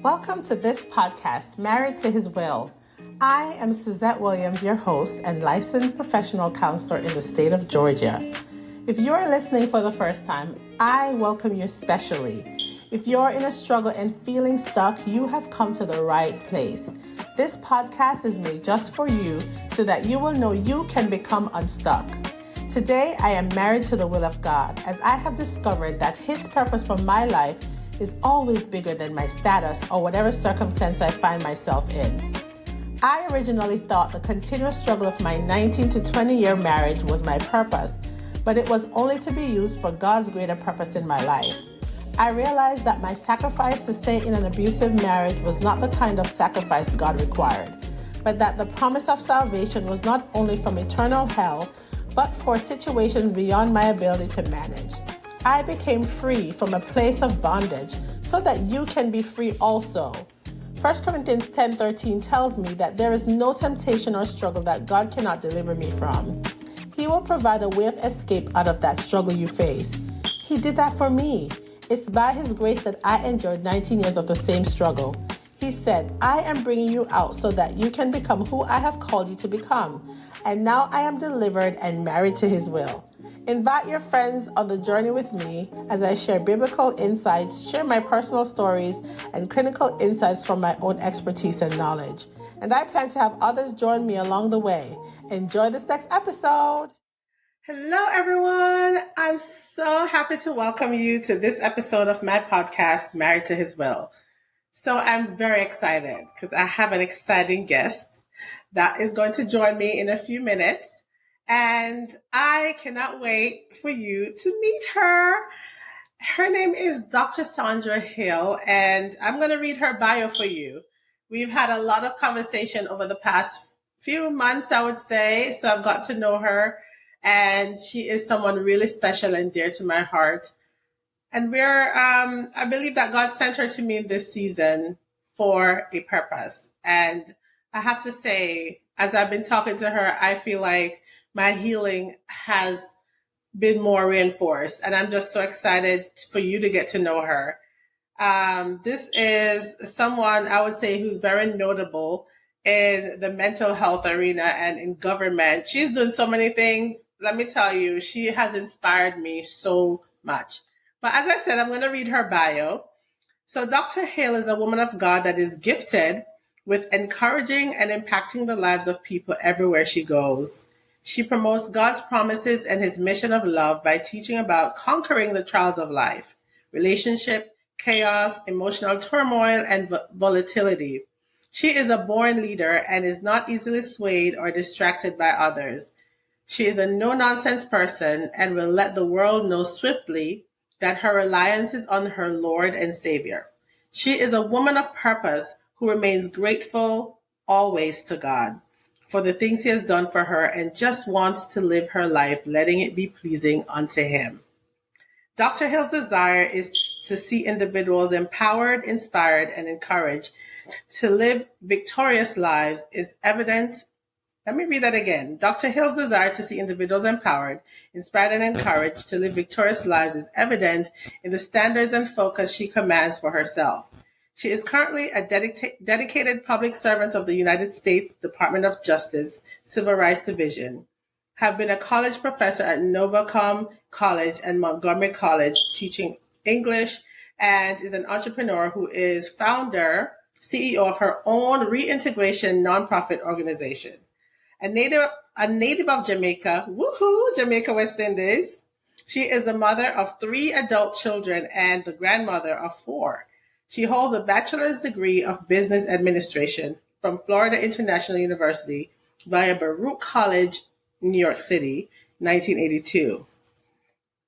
Welcome to this podcast, Married to His Will. I am Suzette Williams, your host and licensed professional counselor in the state of Georgia. If you are listening for the first time, I welcome you especially. If you're in a struggle and feeling stuck, you have come to the right place. This podcast is made just for you so that you will know you can become unstuck. Today, I am married to the will of God as I have discovered that His purpose for my life is always bigger than my status or whatever circumstance I find myself in. I originally thought the continuous struggle of my 19 to 20-year marriage was my purpose, but it was only to be used for God's greater purpose in my life. I realized that my sacrifice to stay in an abusive marriage was not the kind of sacrifice God required, but that the promise of salvation was not only from eternal hell, but for situations beyond my ability to manage. I became free from a place of bondage so that you can be free also. 1 Corinthians 10:13 tells me that there is no temptation or struggle that God cannot deliver me from. He will provide a way of escape out of that struggle you face. He did that for me. It's by His grace that I endured 19 years of the same struggle. He said, I am bringing you out so that you can become who I have called you to become. And now I am delivered and married to His will. Invite your friends on the journey with me as I share biblical insights, share my personal stories, and clinical insights from my own expertise and knowledge. And I plan to have others join me along the way. Enjoy this next episode. Hello, everyone. I'm so happy to welcome you to this episode of my podcast, Married to His Will. So I'm very excited because I have an exciting guest that is going to join me in a few minutes. And I cannot wait for you to meet her. Her name is Dr. Sandra Hill, and I'm going to read her bio for you. We've had a lot of conversation over the past few months, I would say, so I've got to know her, and she is someone really special and dear to my heart. And I believe that God sent her to me in this season for a purpose. And I have to say, as I've been talking to her, I feel like my healing has been more reinforced, and I'm just so excited for you to get to know her. This is someone I would say who's very notable in the mental health arena and in government. She's doing so many things. Let me tell you, she has inspired me so much. But as I said, I'm going to read her bio. So Dr. Hill is a woman of God that is gifted with encouraging and impacting the lives of people everywhere she goes. She promotes God's promises and His mission of love by teaching about conquering the trials of life, relationship, chaos, emotional turmoil, and volatility. She is a born leader and is not easily swayed or distracted by others. She is a no-nonsense person and will let the world know swiftly that her reliance is on her Lord and Savior. She is a woman of purpose who remains grateful always to God for the things He has done for her and just wants to live her life letting it be pleasing unto Him. Dr. Hill's desire is to see individuals empowered, inspired, and encouraged to live victorious lives is evident. Let me read that again. Dr. Hill's desire to see individuals empowered, inspired, and encouraged to live victorious lives is evident in the standards and focus she commands for herself. She is currently a dedicated public servant of the United States Department of Justice, Civil Rights Division, have been a college professor at Novacom College and Montgomery College teaching English, and is an entrepreneur who is founder, CEO of her own reintegration nonprofit organization. A native of Jamaica, woohoo, Jamaica, West Indies. She is the mother of 3 adult children and the grandmother of 4. She holds a bachelor's degree of business administration from Florida International University via Baruch College, New York City, 1982.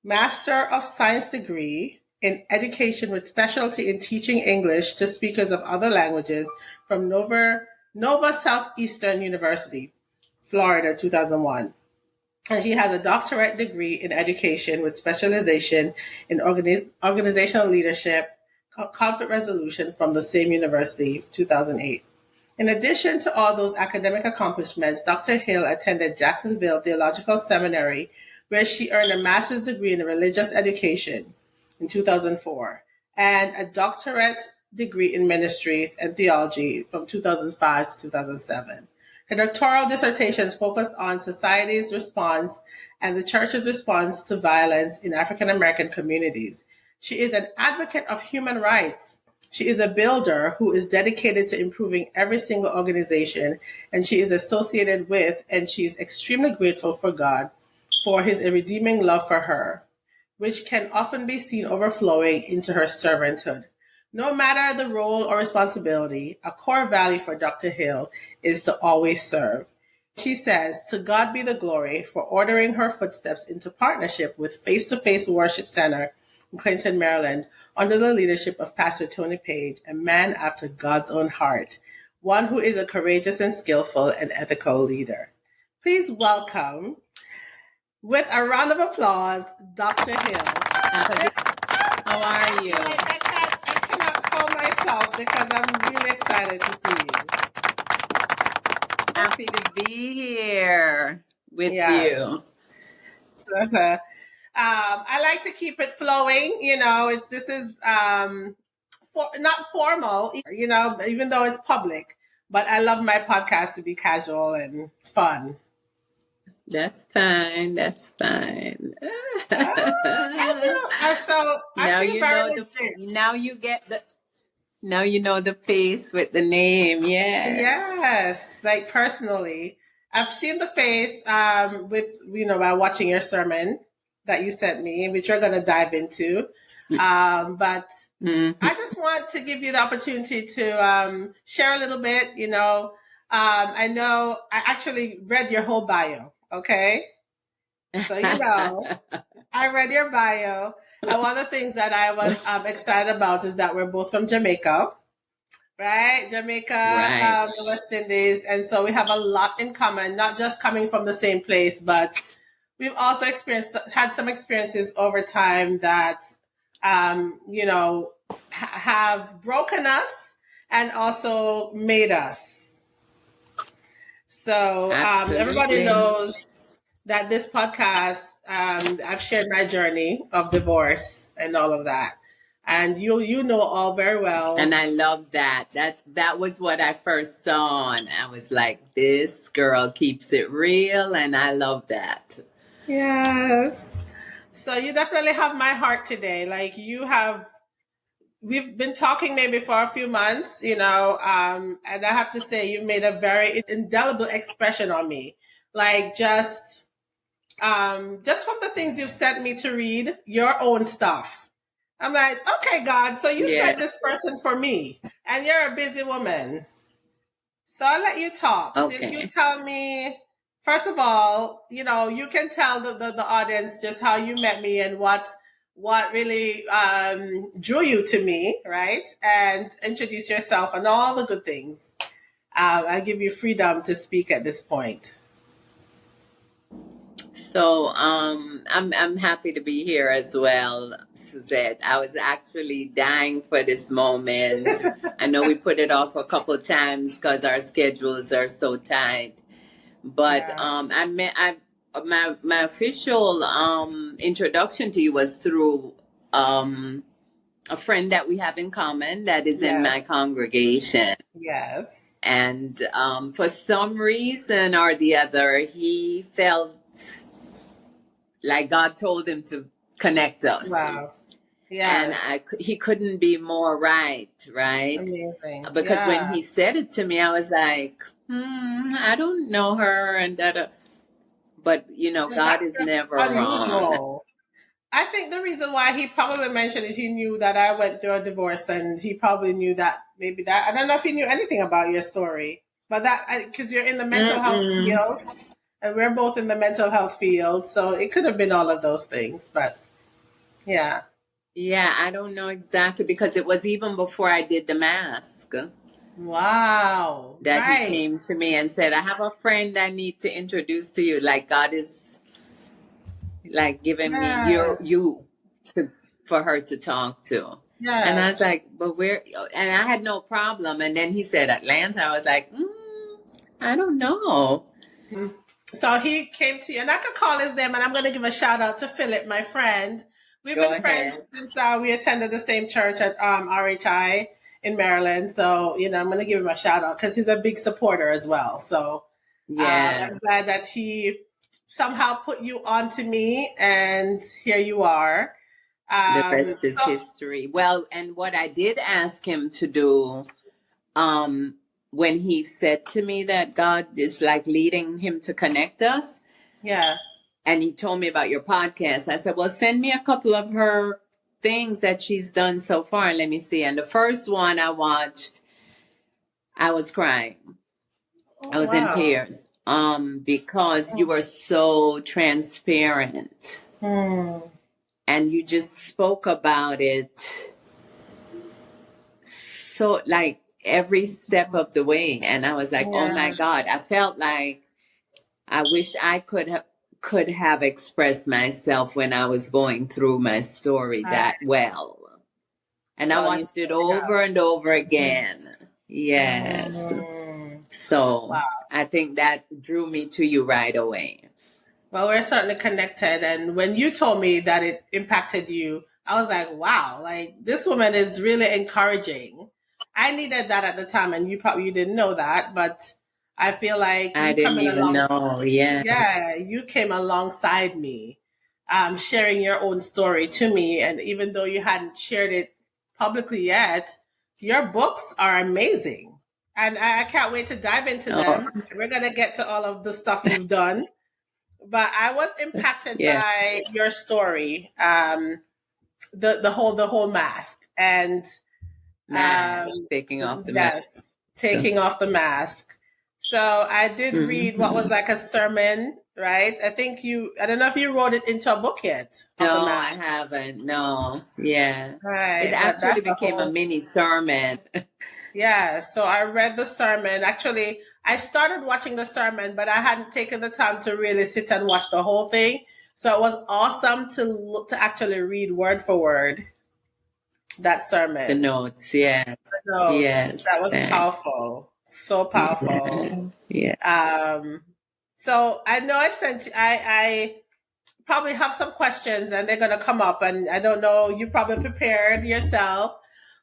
Master of Science degree in education with specialty in teaching English to speakers of other languages from Nova Southeastern University, Florida, 2001. And she has a doctorate degree in education with specialization in organizational leadership, conflict resolution from the same university, 2008. In addition to all those academic accomplishments, Dr. Hill attended Jacksonville Theological Seminary, where she earned a master's degree in religious education in 2004, and a doctorate degree in ministry and theology from 2005 to 2007. Her doctoral dissertations focused on society's response and the church's response to violence in African American communities. She is an advocate of human rights. She is a builder who is dedicated to improving every single organization, and she is associated with, and she is extremely grateful for God for his redeeming love for her, which can often be seen overflowing into her servanthood. No matter the role or responsibility, a core value for Dr. Hill is to always serve. She says, "To God be the glory for ordering her footsteps into partnership with Face2Face Worship Center in Clinton, Maryland, under the leadership of Pastor Tony Page, a man after God's own heart, one who is a courageous and skillful and ethical leader." Please welcome, with a round of applause, Dr. Hill. How are you? I cannot call myself because I'm really excited to see you. Happy to be here with Yes. you. So, I like to keep it flowing. You know, this is not formal, you know, even though it's public. But I love my podcast to be casual and fun. That's fine. That's fine. I feel very legit. Now you know the face with the name. Yes. Yes, like personally, I've seen the face with by watching your sermon that you sent me, which we're going to dive into. But I just want to give you the opportunity to share a little bit. I know I actually read your whole bio. Okay, so I read your bio. And one of the things that I was excited about is that we're both from Jamaica. Right? Jamaica, the West Indies. And so we have a lot in common, not just coming from the same place, but we've also had some experiences over time that, have broken us and also made us. So everybody knows that this podcast, I've shared my journey of divorce and all of that. And you know all very well. And I love that. That was what I first saw. And I was like, this girl keeps it real. And I love that. Yes. So you definitely have my heart today. Like we've been talking maybe for a few months, and I have to say you've made a very indelible expression on me. Like just from the things you've sent me to read, your own stuff. I'm like, okay, God, so you sent this person for me, and you're a busy woman. So I'll let you talk. Okay. So you tell me, first of all, you can tell the audience just how you met me and what really drew you to me, right? And introduce yourself and all the good things. I give you freedom to speak at this point. So I'm happy to be here as well, Suzette. I was actually dying for this moment. I know we put it off a couple of times because our schedules are so tight. But my official introduction to you was through a friend that we have in common that is in my congregation. Yes. And for some reason or the other, he felt like God told him to connect us. Wow. Yes. And he couldn't be more right? Amazing. Because when he said it to me, I was like, I don't know her. And that, but God is never wrong. I think the reason why he probably mentioned is he knew that I went through a divorce, and he probably knew that I don't know if he knew anything about your story, but that because you're in the mental health field. And we're both in the mental health field, so it could have been all of those things, but yeah. Yeah, I don't know exactly because it was even before I did the mask. Wow. That he came to me and said, I have a friend I need to introduce to you. Like God is like giving me you for her to talk to. Yes. And I was like, but where? And I had no problem. And then he said Atlanta. I was like, I don't know. So he came to you, and I could call his name, and I'm going to give a shout out to Philip, my friend. We've been friends since we attended the same church at RHI, in Maryland. So, I'm going to give him a shout out because he's a big supporter as well. So Yeah. I'm glad that he somehow put you on to me, and here you are. The rest is history. Well, and what I did ask him to do, when he said to me that God is like leading him to connect us, yeah, and he told me about your podcast, I said, well, send me a couple of her things that she's done so far, and let me see. And the first one I watched, I was crying. I was in tears, because you were so transparent. And you just spoke about it so like every step of the way. And I was like, oh my God, I felt like I wish I could have expressed myself when I was going through my story that well. And I watched it over and over again. Yes. So I think that drew me to you right away. Well, we're certainly connected. And when you told me that it impacted you, I was like, wow, like this woman is really encouraging. I needed that at the time, and you didn't know that, but I feel like I didn't even know. Yeah, you came alongside me, sharing your own story to me. And even though you hadn't shared it publicly yet, your books are amazing. And I can't wait to dive into them. We're going to get to all of the stuff you've done. But I was impacted by your story, the whole mask and taking off the mask. Taking off the mask. So I did read what was like a sermon, right? I don't know if you wrote it into a book yet. No, I haven't. No. Yeah. Right. It actually became a mini sermon. Yeah. So I read the sermon. Actually, I started watching the sermon, but I hadn't taken the time to really sit and watch the whole thing. So it was awesome to actually read word for word that sermon. The notes, yeah. Yes. That was powerful. So powerful. Yeah. So I know I probably have some questions and they're going to come up, and I don't know, you probably prepared yourself,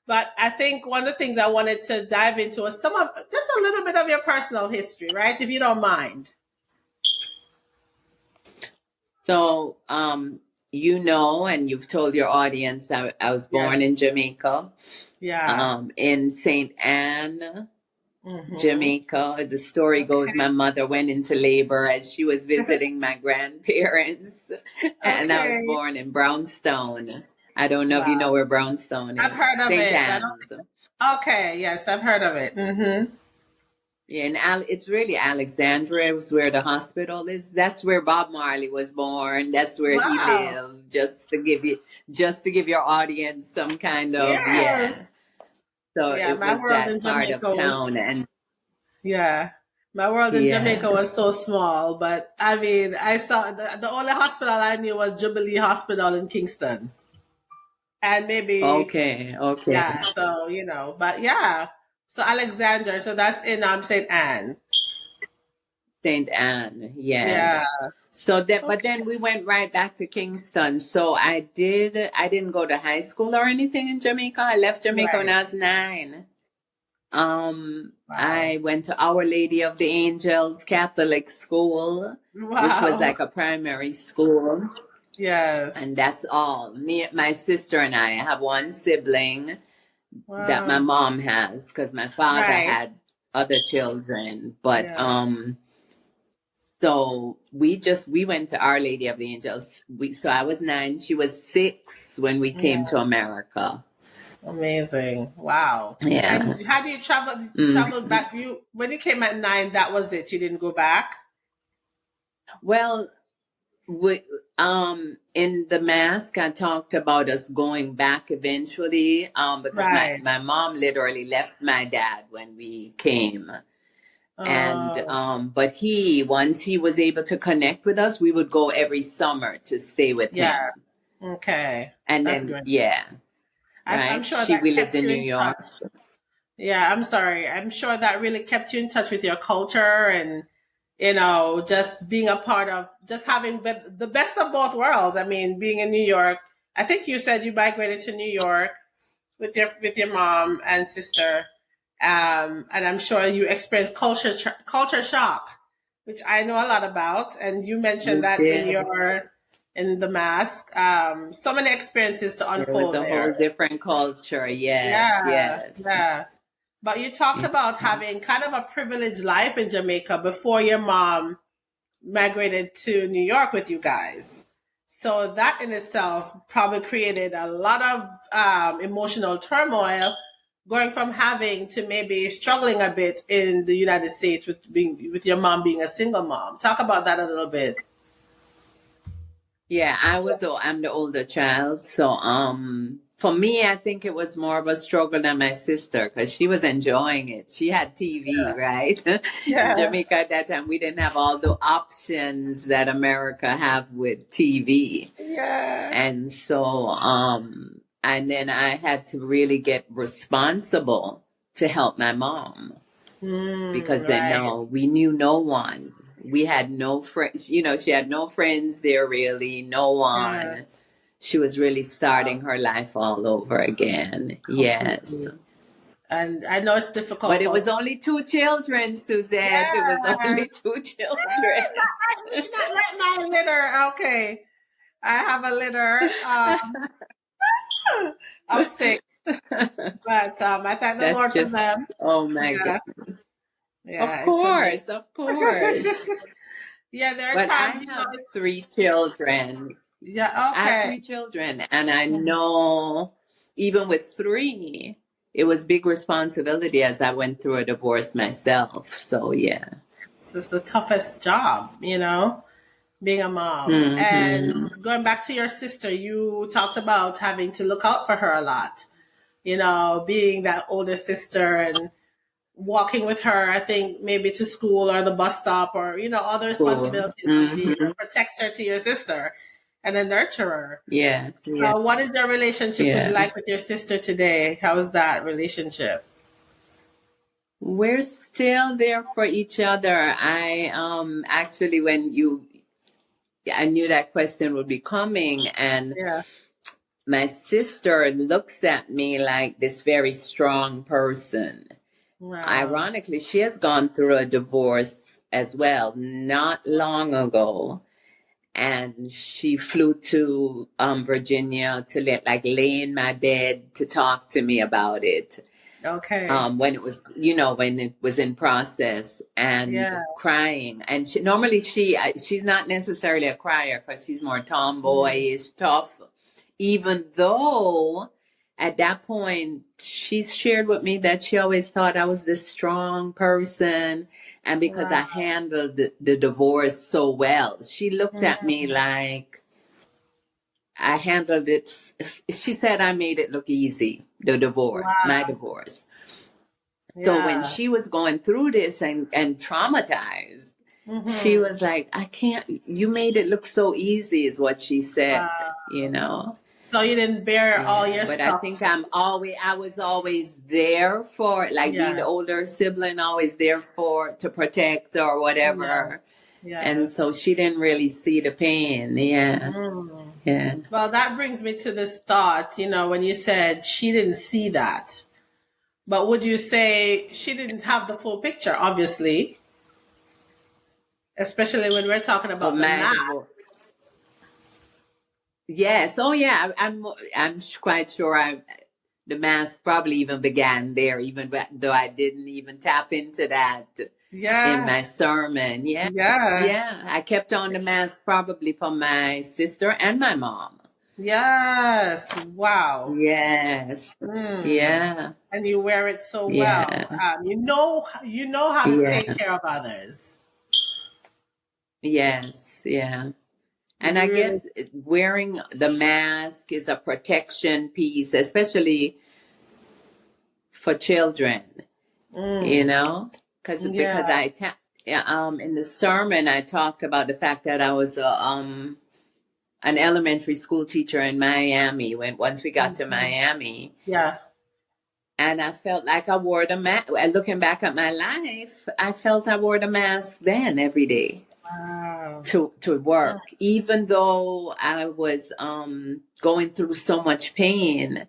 but I think one of the things I wanted to dive into was just a little bit of your personal history, right? If you don't mind. So, and you've told your audience, I was born in Jamaica. Yeah. In St. Anne, Jamaica. The story goes my mother went into labor as she was visiting my grandparents. And I was born in Brownstone. I don't know if you know where Brownstone is. I've heard of St. it. Anne's. Okay, yes, I've heard of it. Yeah, and it's really Alexandria is where the hospital is. That's where Bob Marley was born. That's where he lived. Just to give your audience some kind of So it was that part of town, and my world in Jamaica was so small. But I mean, I saw the only hospital I knew was Jubilee Hospital in Kingston, and maybe yeah. So but yeah. So Alexander, so that's in St. Anne. St. Anne, yes. Yeah. So but then we went right back to Kingston. So I didn't go to high school or anything in Jamaica. I left Jamaica when I was 9. I went to Our Lady of the Angels Catholic School, which was like a primary school. Yes. And that's all. My sister and I have one sibling that my mom has, because my father had other children. But so we went to Our Lady of the Angels. So I was 9, she was 6 when we came to America. Amazing. Wow. Yeah. And how do you travel back? When you came at 9, that was it. You didn't go back? Well, in the mask, I talked about us going back eventually, because my mom literally left my dad when we came. And but once he was able to connect with us, we would go every summer to stay with him. Okay. And that's then great. I'm sure we lived in New York. Yeah, I'm sorry. I'm sure that really kept you in touch with your culture, and just being a part of, just having the best of both worlds. I mean, being in New York, I think you said you migrated to New York, with your mom and sister, and I'm sure you experienced culture shock, which I know a lot about. And you mentioned We that did. in the mask. So many experiences to It was unfold a whole there. different culture. Yes, Yeah, yes. yeah. But you talked about Mhm. having kind of a privileged life in Jamaica before your mom migrated to New York with you guys. So that in itself probably created a lot of emotional turmoil, going from having to maybe struggling a bit in the United States with your mom being a single mom. Talk about that a little bit. Yeah, I'm the older child, so for me I think it was more of a struggle than my sister because she was enjoying it. She had TV, right? In Yeah, Jamaica at that time we didn't have all the options that America have with TV. yeah, And so and then I had to really get responsible to help my mom because then right. no, we knew no one. We had no friends, she had no friends there really, no Yeah, one. She was really starting her life all over again. Yes. completely. And I know it's But difficult it for. was only two children, Suzette. It was Yeah, only two children. not like my litter. Okay, I have a litter of six, but I thank the That's Lord for just, them. oh my Yeah, God. yeah, it's amazing. Of course. Yeah, there are But I times, have three children. yeah, I have okay. three children, and I know even with three, it was big responsibility as I went through a divorce myself. So yeah. This is the toughest job, being a mom. And Hmm. going back to your sister, you talked about having to look out for her a lot, being that older sister and walking with her, I think maybe to school or the bus stop or, all the Cool. responsibilities of being Hmm. a protector to your sister and a nurturer. Yeah. Yeah. So what is your relationship Yeah. with your sister today? How is that relationship? We're still there for each other. I actually I knew that question would be coming, and Yeah. my sister looks at me like this very strong person. Wow. Ironically, she has gone through a divorce as well not long ago. And she flew to Virginia to lay in my bed to talk to me about it. Okay. When it was, when it was in process Yeah. and crying. And normally she's not necessarily a crier because she's more Mm. tomboyish, tough. Even though at that point she's shared with me that she always thought I was this strong person. And because I Wow. handled the divorce so well, she looked at me Mm. like I handled it. She said I made it look easy, the divorce, my Wow. divorce. So when Yeah. she was going through this and traumatized, she Hmm. was like, I can't, you made it look so easy, is what she said, Wow. you know? So you didn't bear all Yeah. your But I stuff. think I was always there for, like being Yeah. the older sibling, always there to protect or Yeah. whatever. And so Yes. she didn't really see the pain. Yeah. Mm. Yeah. Well, that brings me to this thought, when you said she didn't see that. But would you say she didn't have the full picture, obviously, especially when we're talking Oh, about the my math? divorce. Yes. Oh, yeah. I'm quite sure the mask probably even began there, even though I didn't even tap into that in Yeah. my sermon. Yeah. Yeah. Yeah. I kept on the mask probably for my sister and my mom. Yes. Wow. Yes. Mm. Yeah. And you wear it so well. Yeah. You know how to take Yeah. care of others. Yes. Yeah. And I You really. guess wearing the mask is a protection piece, especially for children, Mm. because Yeah. yeah, in the sermon I talked about the fact that I was an elementary school teacher in Miami once we got to Mhm. Miami, Yeah. and I felt like I wore the mask. Looking back at my life, I felt I wore the mask then every day Wow. to Mm. work, even though I was going through so much pain.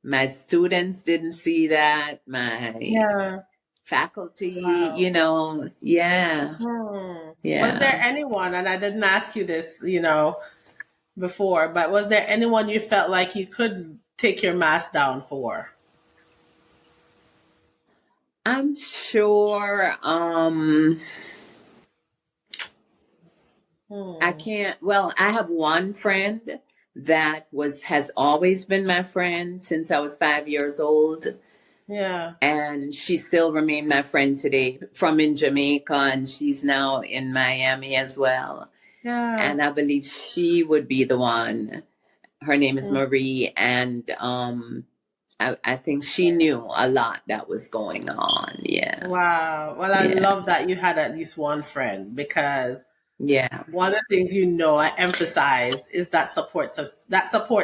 My students didn't see that. My Yeah. faculty, Wow. yeah, Was there yeah. anyone, and I didn't ask you this, before, but was there anyone you felt like you could take your mask down for? I'm sure. I Hmm. can't. Well, I have one friend that has always been my friend since I was 5 years old, Yeah. and she still remained my friend today. From in Jamaica, and she's now in Miami as well. Yeah. And I believe she would be the one. Her name is Mm. Marie, and I think she knew a lot that was going on. Yeah, Wow. Well, I yeah, love that you had at least one friend, because yeah. one of the things I emphasize is that support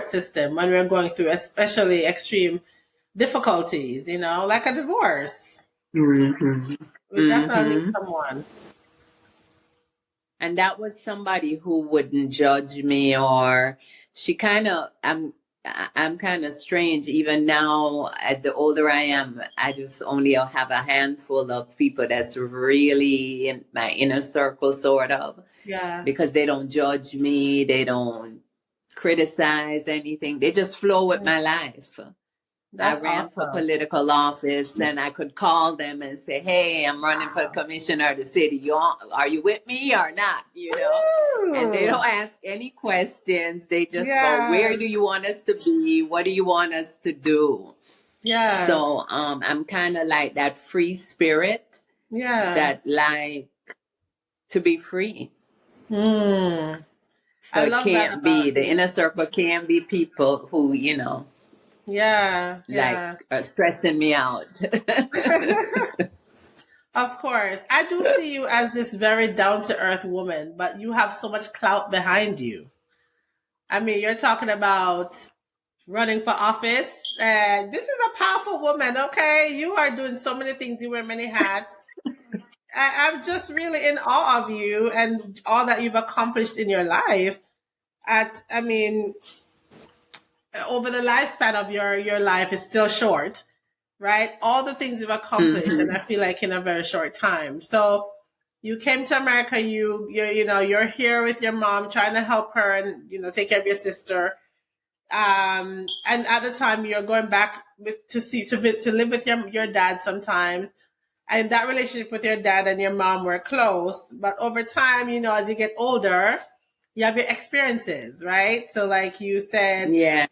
system when we're going through especially extreme difficulties, like a divorce. Hmm. We definitely need Hmm. someone. And that was somebody who wouldn't judge me, or she kind of. I'm kind of strange. Even now, as the older I am, I just only have a handful of people that's really in my inner circle, sort of, Yeah. because they don't judge me, they don't criticize anything, they just flow with Mm. my life. I That's ran for awesome. political office, and I could call them and say, "Hey, I'm running for commissioner of the city. Are you with me or not?" And they Woo! don't ask any questions. They just go, "Where do Yes. you want us to be? What do you want us to do?" Yes. So I'm kind of like that free spirit Yeah. that like to be free. Hmm. So I it love that can't be about the you. inner circle. Can't be people who Yeah. like Yeah. are stressing me out. Of course. I do see you as this very down to earth woman, but you have so much clout behind you. I mean, you're talking about running for office, and this is a powerful woman, okay? You are doing so many things, you wear many hats. I'm just really in awe of you and all that you've accomplished in your life. I mean, over the lifespan of your life is still short, right? All the things you've accomplished, and Hmm. I feel like in a very short time. So you came to America. You're here with your mom, trying to help her and take care of your sister. And at the time, you're going back to live with your dad sometimes. And that relationship with your dad and your mom were close, but over time, as you get older, you have your experiences, right? So, like you said Yeah.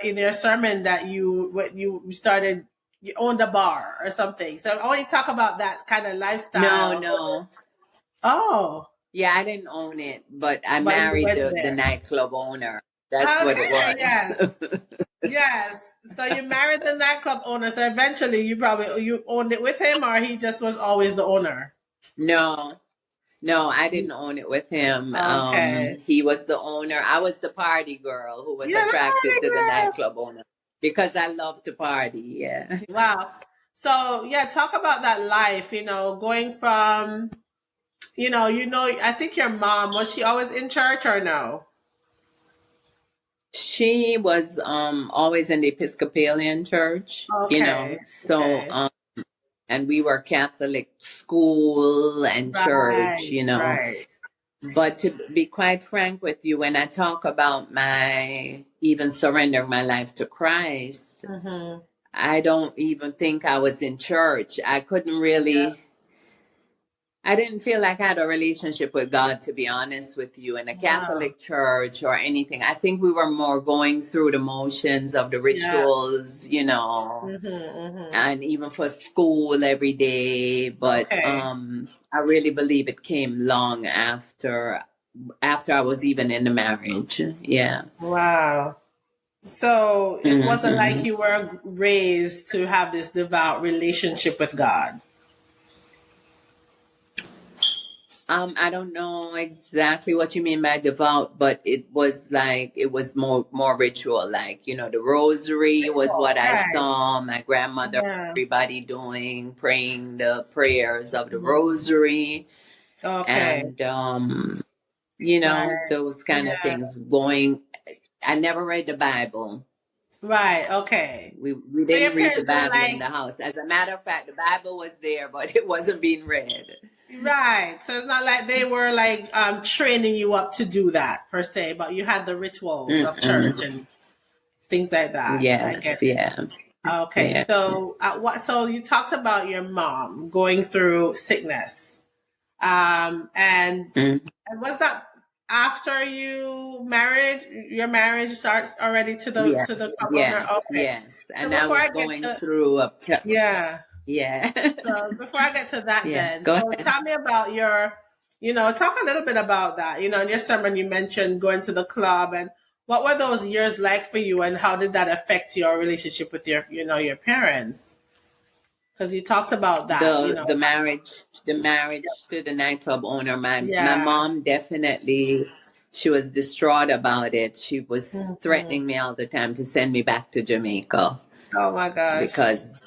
in your sermon, that you owned a bar or something. So I want you to talk about that kind of No, lifestyle. no. Oh, Yeah, I didn't own it, but I but you married went the there. nightclub owner. That's what it Okay, was. yes, yes. So you married the nightclub owner. So eventually, you owned it with him, or he just was always the owner. No, no, I didn't own it with him. Okay. He was the owner. I was the party girl who was Yeah, the attracted party to the girl. nightclub owner because I love to party. Yeah. Wow. So yeah, talk about that life. Going from I think your mom, was she always in church or no? She was always in the Episcopalian church, Okay. so Okay. and we were Catholic school and church, Right. Right. But to be quite frank with you, when I talk about my even surrendering my life to Christ, Mm-hmm. I don't even think I was in church. Yeah. I didn't feel like I had a relationship with God, to be honest with you, in a Wow. Catholic church or anything. I think we were more going through the motions of the Yeah. rituals, Mm-hmm. Mm-hmm. and even for school every day. But Okay. I really believe it came long after I was even in the marriage. Yeah. Wow. So it wasn't like Hmm. you were raised to have this devout relationship with God. I don't know exactly what you mean by devout, but it was more ritual. Like, the rosary was what Ritual. I Right. saw my grandmother, Yeah. everybody doing, praying the prayers of the Mhm. rosary, Okay. and Right. those kind of Yeah. things going. I never read the Bible. Right. Okay. We So your didn't read the parents didn't Bible in like. the house. As a matter of fact, the Bible was there, but it wasn't being read. Right. So it's not like they were like training you up to do that per se, but you had the rituals of church Mm-mm. and things like that. I get Yes, it. yeah, Okay. yeah. So so you talked about your mom going through sickness. And Mm. was that after you married? Your marriage starts already Yeah, to the couple of yes, okay. yes. So And I before was I get going to through a yeah. yeah. So before I get to that, Yeah, then, go so ahead. tell me about your, talk a little bit about that. In your sermon, you mentioned going to the club, and what were those years like for you, and how did that affect your relationship with your parents? Because you talked about that, The marriage to the nightclub owner. My yeah. mom definitely, she was distraught about it. She was Mhm. threatening me all the time to send me back to Jamaica Oh my gosh. because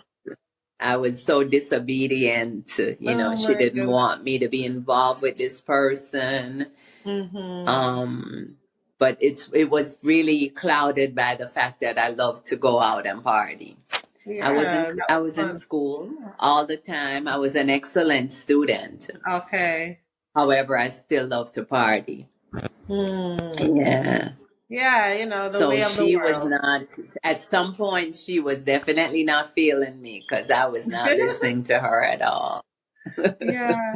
I was so disobedient. Oh She my didn't goodness. want me to be involved with this person. Hmm. Um, but it was really clouded by the fact that I loved to go out and party. Yeah, that I was was in fun. school all the time. I was an excellent student. Okay. However, I still love to party. Hmm. Yeah. Yeah, the So way of the she was world. not, at some point, she was definitely not feeling me because I was not listening to her at all. Yeah,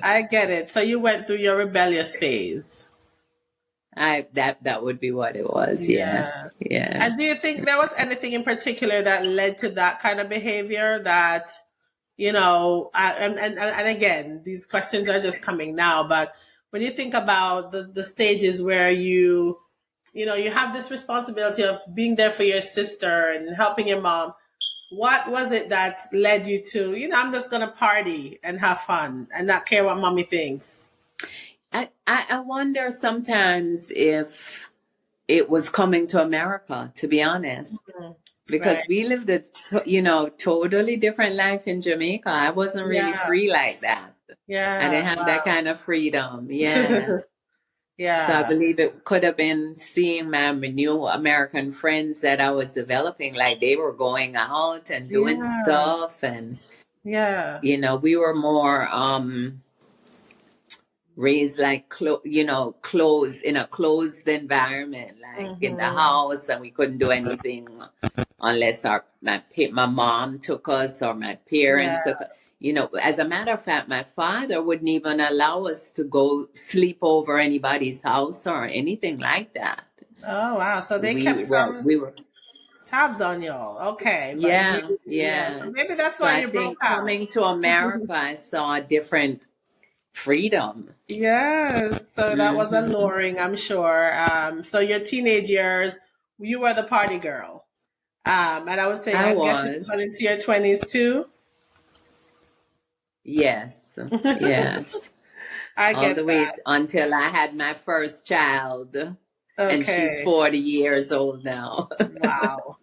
I get it. So you went through your rebellious phase. That would be what it was. Yeah. Yeah. Yeah. And do you think there was anything in particular that led to that kind of behavior that, and again, these questions are just coming now, but when you think about the stages where you have this responsibility of being there for your sister and helping your mom, what was it that led you to, I'm just going to party and have fun and not care what mommy thinks? I wonder sometimes if it was coming to America, to be honest, Mhm. Right. because we lived a totally different life in Jamaica. I wasn't really Yeah. free like that. I didn't Yeah. have that Wow. kind of freedom. Yeah. So I Yeah. believe it could have been seeing my new American friends that I was developing, like they were going out and doing Yeah. stuff, and Yeah. we were more raised like closed in a closed environment, like in the Hmm. house, and we couldn't do anything unless my mom took us or my Yeah. parents took us. As a matter of fact, my father wouldn't even allow us to go sleep over anybody's house or anything like that. Oh wow. So they kept We were some we were tabs on y'all. Okay. But Yeah, yeah. So yeah. maybe that's So why I you broke think out. coming to America, I saw a different freedom. Yes. So that was Hmm. alluring, I'm sure. So your teenage years, you were the party girl. And I would say, I I'm guessing was. going into your 20s too. Yes, yes. I All get the way that. until I had my first child, and she's Okay. 40 years old now. Wow.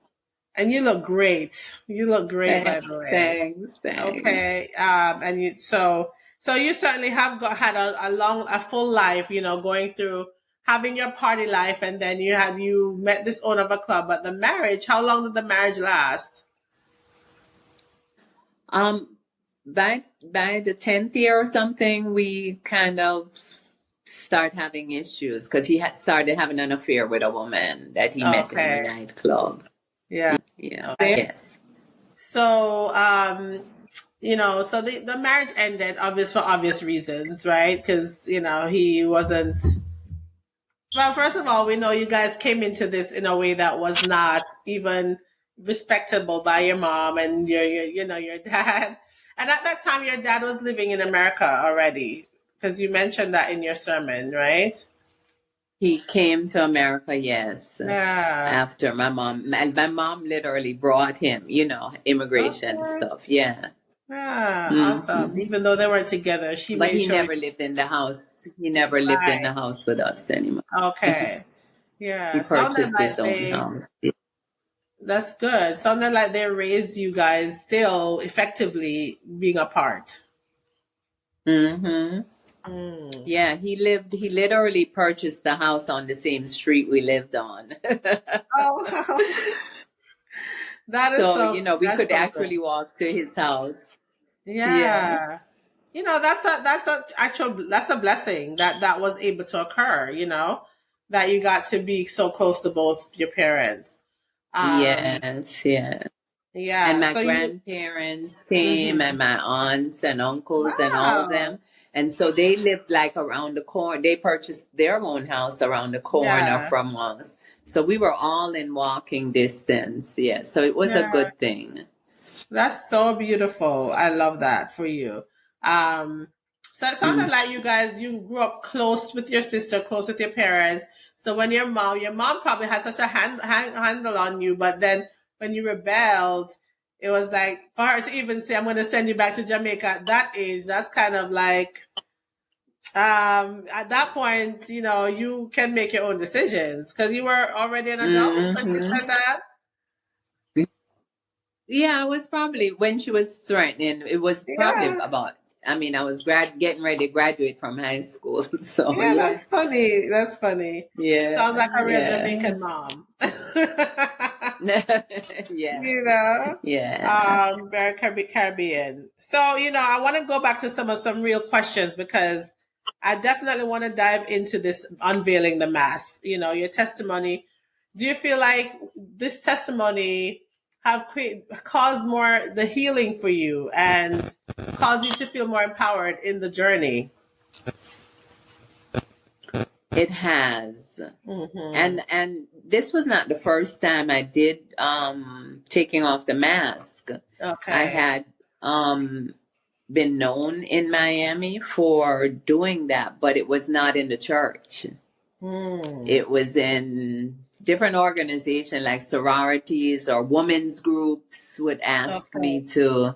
And you look great. You look great, by the way. Thanks, thanks. Okay. And so you certainly have had a full life, going through having your party life, and then you met this owner of a club. But the marriage, how long did the marriage last? Um, by the 10th year or something, we kind of start having issues because he had started having an affair with a woman that he met in a Okay. nightclub. Yeah. Yeah. Okay. Yes. So, so the marriage ended for obvious reasons, right? Because, he wasn't. Well, first of all, we know you guys came into this in a way that was not even respectable by your mom and your dad. And at that time, your dad was living in America already, because you mentioned that in your sermon, right? He came to America, yes, Yeah. after my mom literally brought him, immigration Okay. stuff. Yeah. Yeah. Awesome. Hmm. Even though they weren't together, she But made he sure. never lived in the house. He never lived in Right. the house with us anymore. Okay. He Yeah. Sounded purchased like his own house. that's good. Sounded like they raised you guys still effectively being apart. Hmm. Mm. Yeah, he literally purchased the house on the same street we lived on. Oh, That is So, so, we that's could so good. actually walk to his house. Yeah. Yeah. That's a blessing that was able to occur, that you got to be so close to both your parents. Um, Yes, yes. And yeah. my So you, grandparents came mhm. and my aunts and uncles and all of Wow. them. And so they lived like around the corner. They purchased their own house around the corner Yeah. from us. So we were all in walking distance. Yeah. So it was a Yeah. good thing. That's so beautiful. I love that for you. Um, so it sounded Mm. like you grew up close with your sister, close with your parents. So when your mom probably had such a handle on you, but then when you rebelled, it was like for her to even say, "I'm going to send you back to Jamaica." At that age, that's kind of like, at that point, you can make your own decisions because you were already an adult when she Hmm. said that. Yeah, it was probably when she was threatening. It was probably Yeah. about, I was getting ready to graduate from high school. So Yeah, yeah. that's funny. That's funny. Yeah. Sounds like a real Yeah. Jamaican mom. Yeah. you know, Yes. very Caribbean. So, I want to go back to some real questions because I definitely want to dive into this unveiling the mask. Your testimony. Do you feel like this testimony have caused more the healing for you and caused you to feel more empowered in the journey? It has. Mm-hmm. And this was not the first time I did taking off the mask. I Okay. had been known in Miami for doing that, but it was not in the church. Hmm. It was in different organizations like sororities or women's groups would ask Okay. me to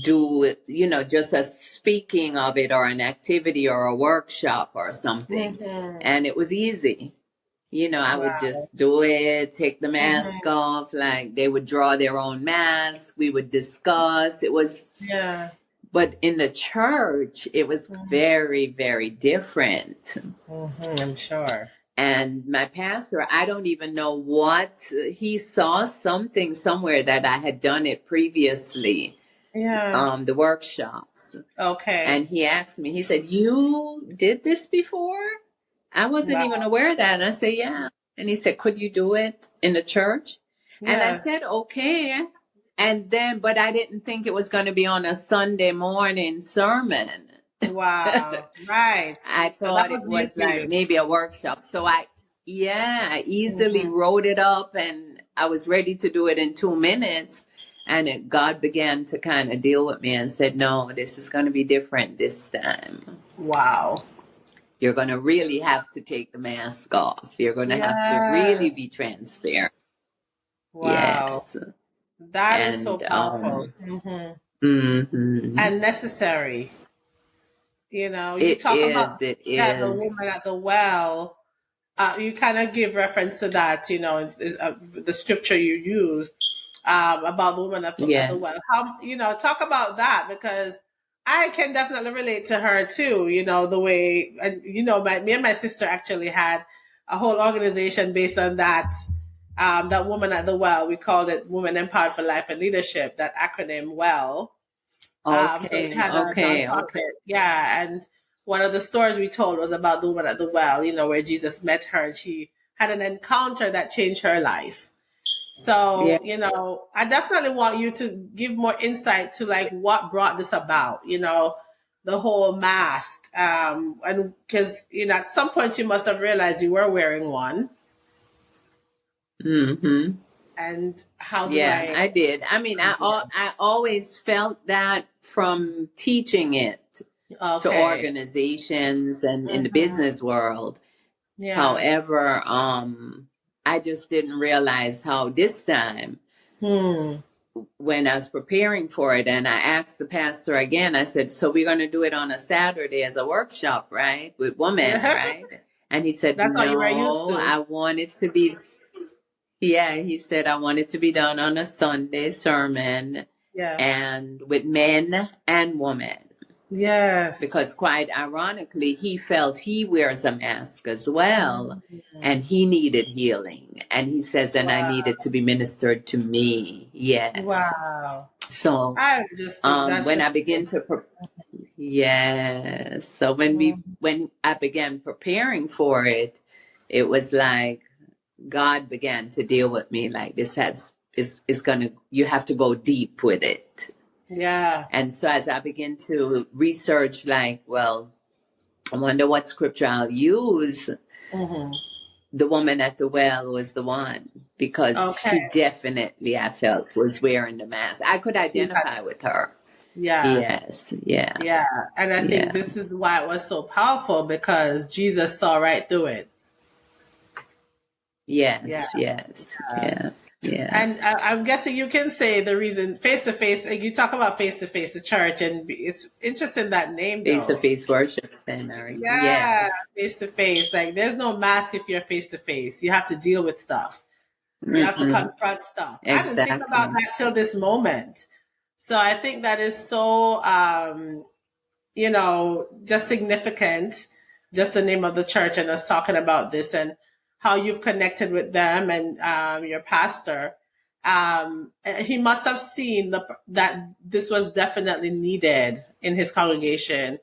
do, just a speaking of it or an activity or a workshop or something. Mm-hmm. And it was easy. I would Wow. just do it, take the mask Mm-hmm. off, like they would draw their own mask, we would discuss. It was, Yeah. but in the church, it was very, very different. Mm-hmm. I'm sure. And my pastor, I don't even know what, he saw something somewhere that I had done it previously, Yeah. the workshops. Okay. And he asked me, he said, "You did this before?" I wasn't even Wow. aware of that. And I said, "Yeah." And he said, "Could you do it in the church?" And I Yes. said, "Okay." And then, but I didn't think it was going to be on a Sunday morning sermon. Wow. Right. I So that thought was it new was for like you. maybe a workshop. So I easily Mm-hmm. wrote it up and I was ready to do it in 2 minutes. And God began to kind of deal with me and said, "No, this is going to be different this time. Wow. You're going to really have to take the mask off. You're going to have to really Yes. be transparent." Wow. Yes. That is so And powerful. Mm-hmm. mhm. And necessary. You It talk about, is, it yeah, the is. woman at the well. You kind of give reference to that, the scripture you used about the woman at the Yeah. well. How talk about that because I can definitely relate to her too. The way and me and my sister actually had a whole organization based on that. That woman at the well, we called it Women Empowered for Life and Leadership. That acronym WELL. So we Okay. had a Okay. Okay. nonprofit, yeah, and one of the stories we told was about the woman at the well, where Jesus met her and she had an encounter that changed her life. Yeah. So, I definitely want you to give more insight to like what brought this about, the whole mask. And because, at some point you must have realized you were wearing one. Mm-hmm. And how do Yeah, I I did. I mean, I always felt that from teaching it to Okay. organizations and in the Hmm. business world. Yeah. However, I just didn't realize how this time Hmm. when I was preparing for it, and I asked the pastor again, I said, "So we're going to do it on a Saturday as a workshop, right? With women, right?" And he said, That's all you were used "No, to. I want it to be," yeah, he said, "I want it to be done on a Sunday sermon Yeah. and with men and women." because Yes. quite ironically, he felt he wears a mask as well, and Mm. he needed healing. And he says, and I Wow. needed to be ministered to me. Yes. Wow. So I just think that's when just I begin to yes, so mm, when I began preparing for it, it was like God began to deal with me like this has is gonna, you have to go deep with it. yeah. And so as I begin to research, like, well, I wonder what scripture I'll use. Hmm. The woman at the well was the one, because Okay. she definitely, I felt, was wearing the mask. I could She had, identify with her. yeah. Yes, yeah, Yeah. And I think yeah. this is why it was so powerful, because Jesus saw right through it. Yeah. Yes, yes, yeah, yeah. And I'm guessing you can say the reason face to face. Like you talk about face to face, the church, and it's interesting that name though. Face-to-face worship center. Yeah, Yes. face to face. Like there's no mask if you're face to face. You have to deal with stuff. You have to Hmm. confront stuff. I didn't think about Exactly. that till this moment. So I think that is so, just significant, just the name of the church and us talking about this and how you've connected with them and your pastor. He must have seen that this was definitely needed in his congregation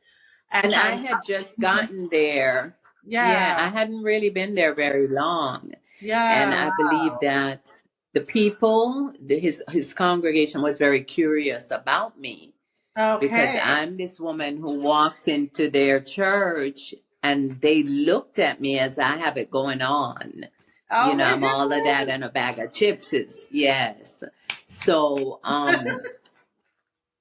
at And I times. had just gotten there. Yeah, I Yeah, hadn't really been there very long. And yeah, I believe that the people, his congregation was very curious about me, wow. because Okay. I'm this woman who walked into their church and they looked at me as I have it going on. Oh my I'm all of that goodness. and a bag of chips. Yes. So,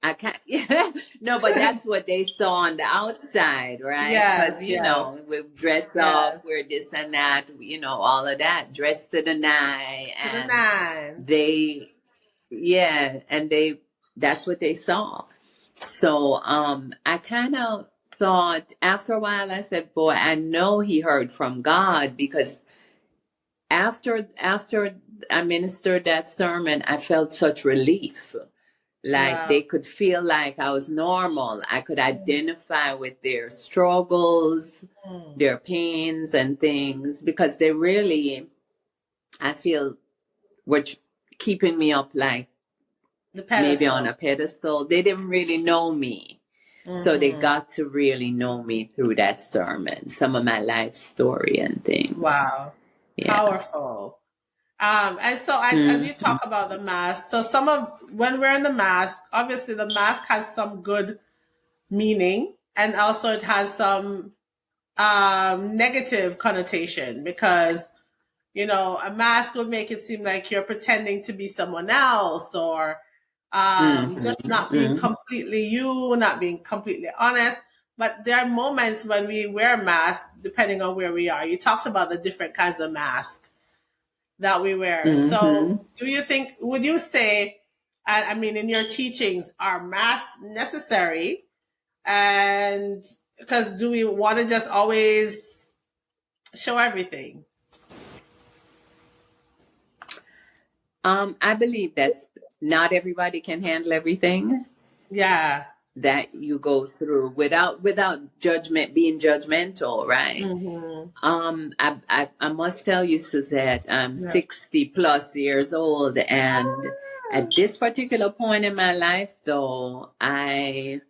I can't, yeah, no, but that's what they saw on the outside, right? Because, Yes, yes, we dress yes. up, we're this and that, all of that, dressed to the nine. To the And nine. they, yeah, and that's what they saw. So, I kind of thought after a while, I said, boy, I know he heard from God, because after I ministered that sermon, I felt such relief. Like Wow. they could feel like I was normal. I could identify with their struggles, Mm. their pains and things, because they really, I feel, were keeping me up like The maybe on pedestal. a pedestal. They didn't really know me. So they Hmm. got to really know me through that sermon, some of my life story and things. Wow. Yeah. Powerful. And so as you Mm-hmm. talk about the mask, so when we're in the mask, obviously the mask has some good meaning and also it has some negative connotation because a mask would make it seem like you're pretending to be someone else or just not being Mm-hmm. completely you, not being completely honest. But there are moments when we wear masks, depending on where we are. You talked about the different kinds of masks that we wear. So, Mm-hmm. would you say, I mean, in your teachings, are masks necessary? And because do we want to just always show everything? I believe that's not everybody can handle everything Yeah. that you go through without judgment, being judgmental, right? Mm-hmm. I must tell you, Suzette, I'm Yeah. 60 plus years old, and at this particular point in my life, though, I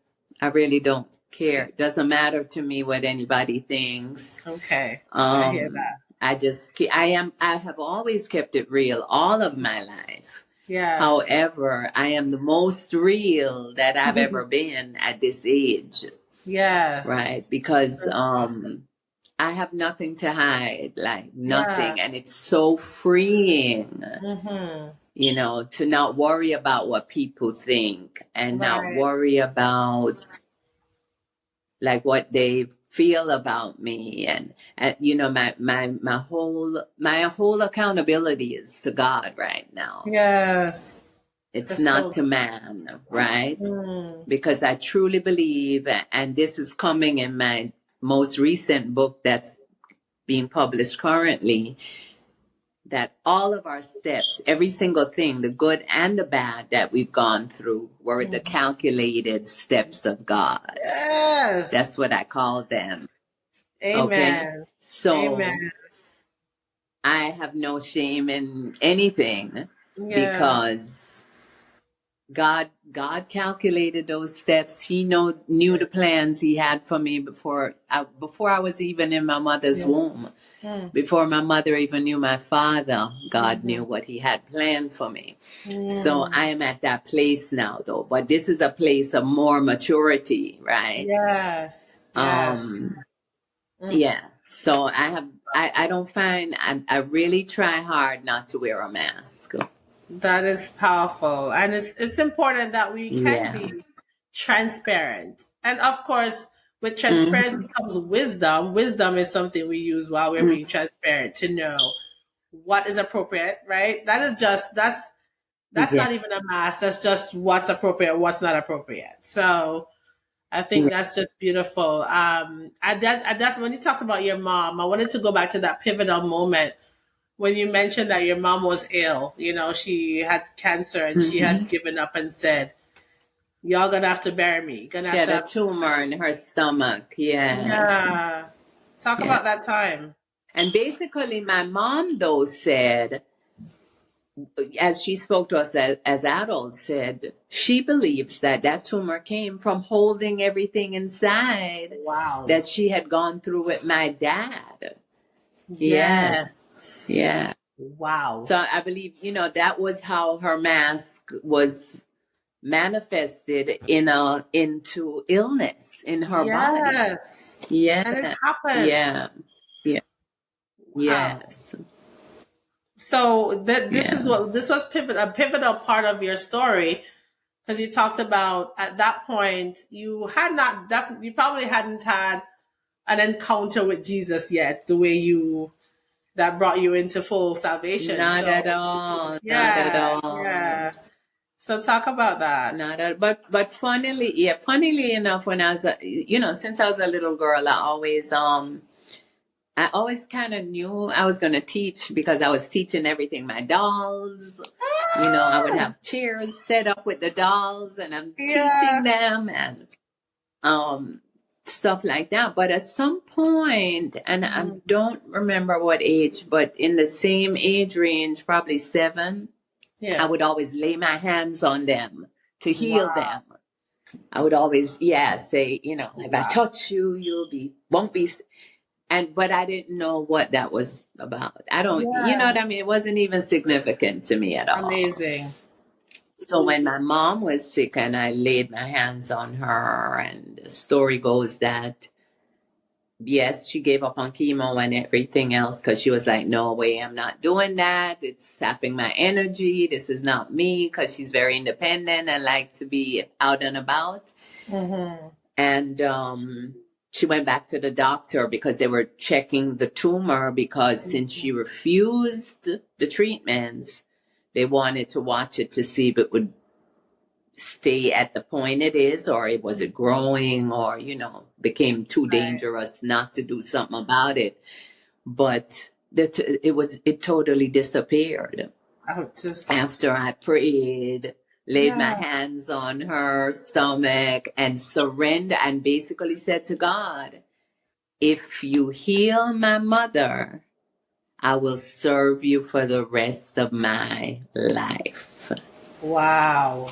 really don't care. It doesn't matter to me what anybody thinks. Okay. I hear that. I have always kept it real all of my life. Yes. However, I am the most real that I've ever been at this age, right? Yes. Because I have nothing to hide, like Yeah. nothing. And it's so freeing, Mm-hmm. to not worry about what people think and not Right. worry about like what they feel about me. And my whole accountability is to God right now. Yes. It's That's not so to man, right? mm. Because I truly believe, and this is coming in my most recent book that's being published currently, that all of our steps, every single thing, the good and the bad that we've gone through, were the calculated steps of God. Yes. That's what I call them. Amen. Okay. So Amen. I have no shame in anything Yeah. because God calculated those steps. He knew the plans He had for me before I was even in my mother's womb. Mm. Before my mother even knew my father, God knew what He had planned for me. So I am at that place now, though. But this is a place of more maturity, right? Yes. Yes. Yeah. So I don't find, I really try hard not to wear a mask. That is powerful. And it's important that we can Yeah. be transparent. And of course, with transparency comes wisdom. Wisdom is something we use while we're being transparent to know what is appropriate, right? That's Yeah. not even a mask. That's just what's appropriate, what's not appropriate. So I think that's just beautiful. I definitely, when you talked about your mom, I wanted to go back to that pivotal moment when you mentioned that your mom was ill. You know, she had cancer and she had given up and said, "Y'all gonna have to bury me. Gonna She have had a to." tumor in her stomach. Yes. Yeah. Talk Yeah. about that time. And basically, my mom, though, said, as she spoke to us as adults, said she believes that tumor came from holding everything inside Wow. that she had gone through with my dad. Yes. Yeah. Wow. So I believe, that was how her mask was manifested into illness in her body. Yes. Yeah. And it happens. Yeah. Yeah. Wow. Yes. So this was a pivotal part of your story, because you talked about at that point you probably hadn't had an encounter with Jesus yet, the way that brought you into full salvation. Not at all. Yeah, Not at all. yeah. So talk about that. Not at, but funnily enough, when I was since I was a little girl, I always kind of knew I was going to teach, because I was teaching everything. My dolls, I would have chairs set up with the dolls, and I'm teaching them and stuff like that. But at some point, and I don't remember what age, but in the same age range, probably 7, I would always lay my hands on them to heal them. I would always, say, if I touch you, won't be. But I didn't know what that was about. I don't, you know what I mean? It wasn't even significant to me at all. Amazing. So when my mom was sick and I laid my hands on her, and the story goes that, yes, she gave up on chemo and everything else, because she was like, no way, I'm not doing that. It's sapping my energy. This is not me, because she's very independent and like to be out and about. And she went back to the doctor because they were checking the tumor, because since she refused the treatments, they wanted to watch it to see if it would stay at the point it is, or was it growing, or, became too dangerous not to do something about it. But it totally disappeared. After I prayed, laid my hands on her stomach and surrendered, and basically said to God, if you heal my mother, I will serve you for the rest of my life. Wow.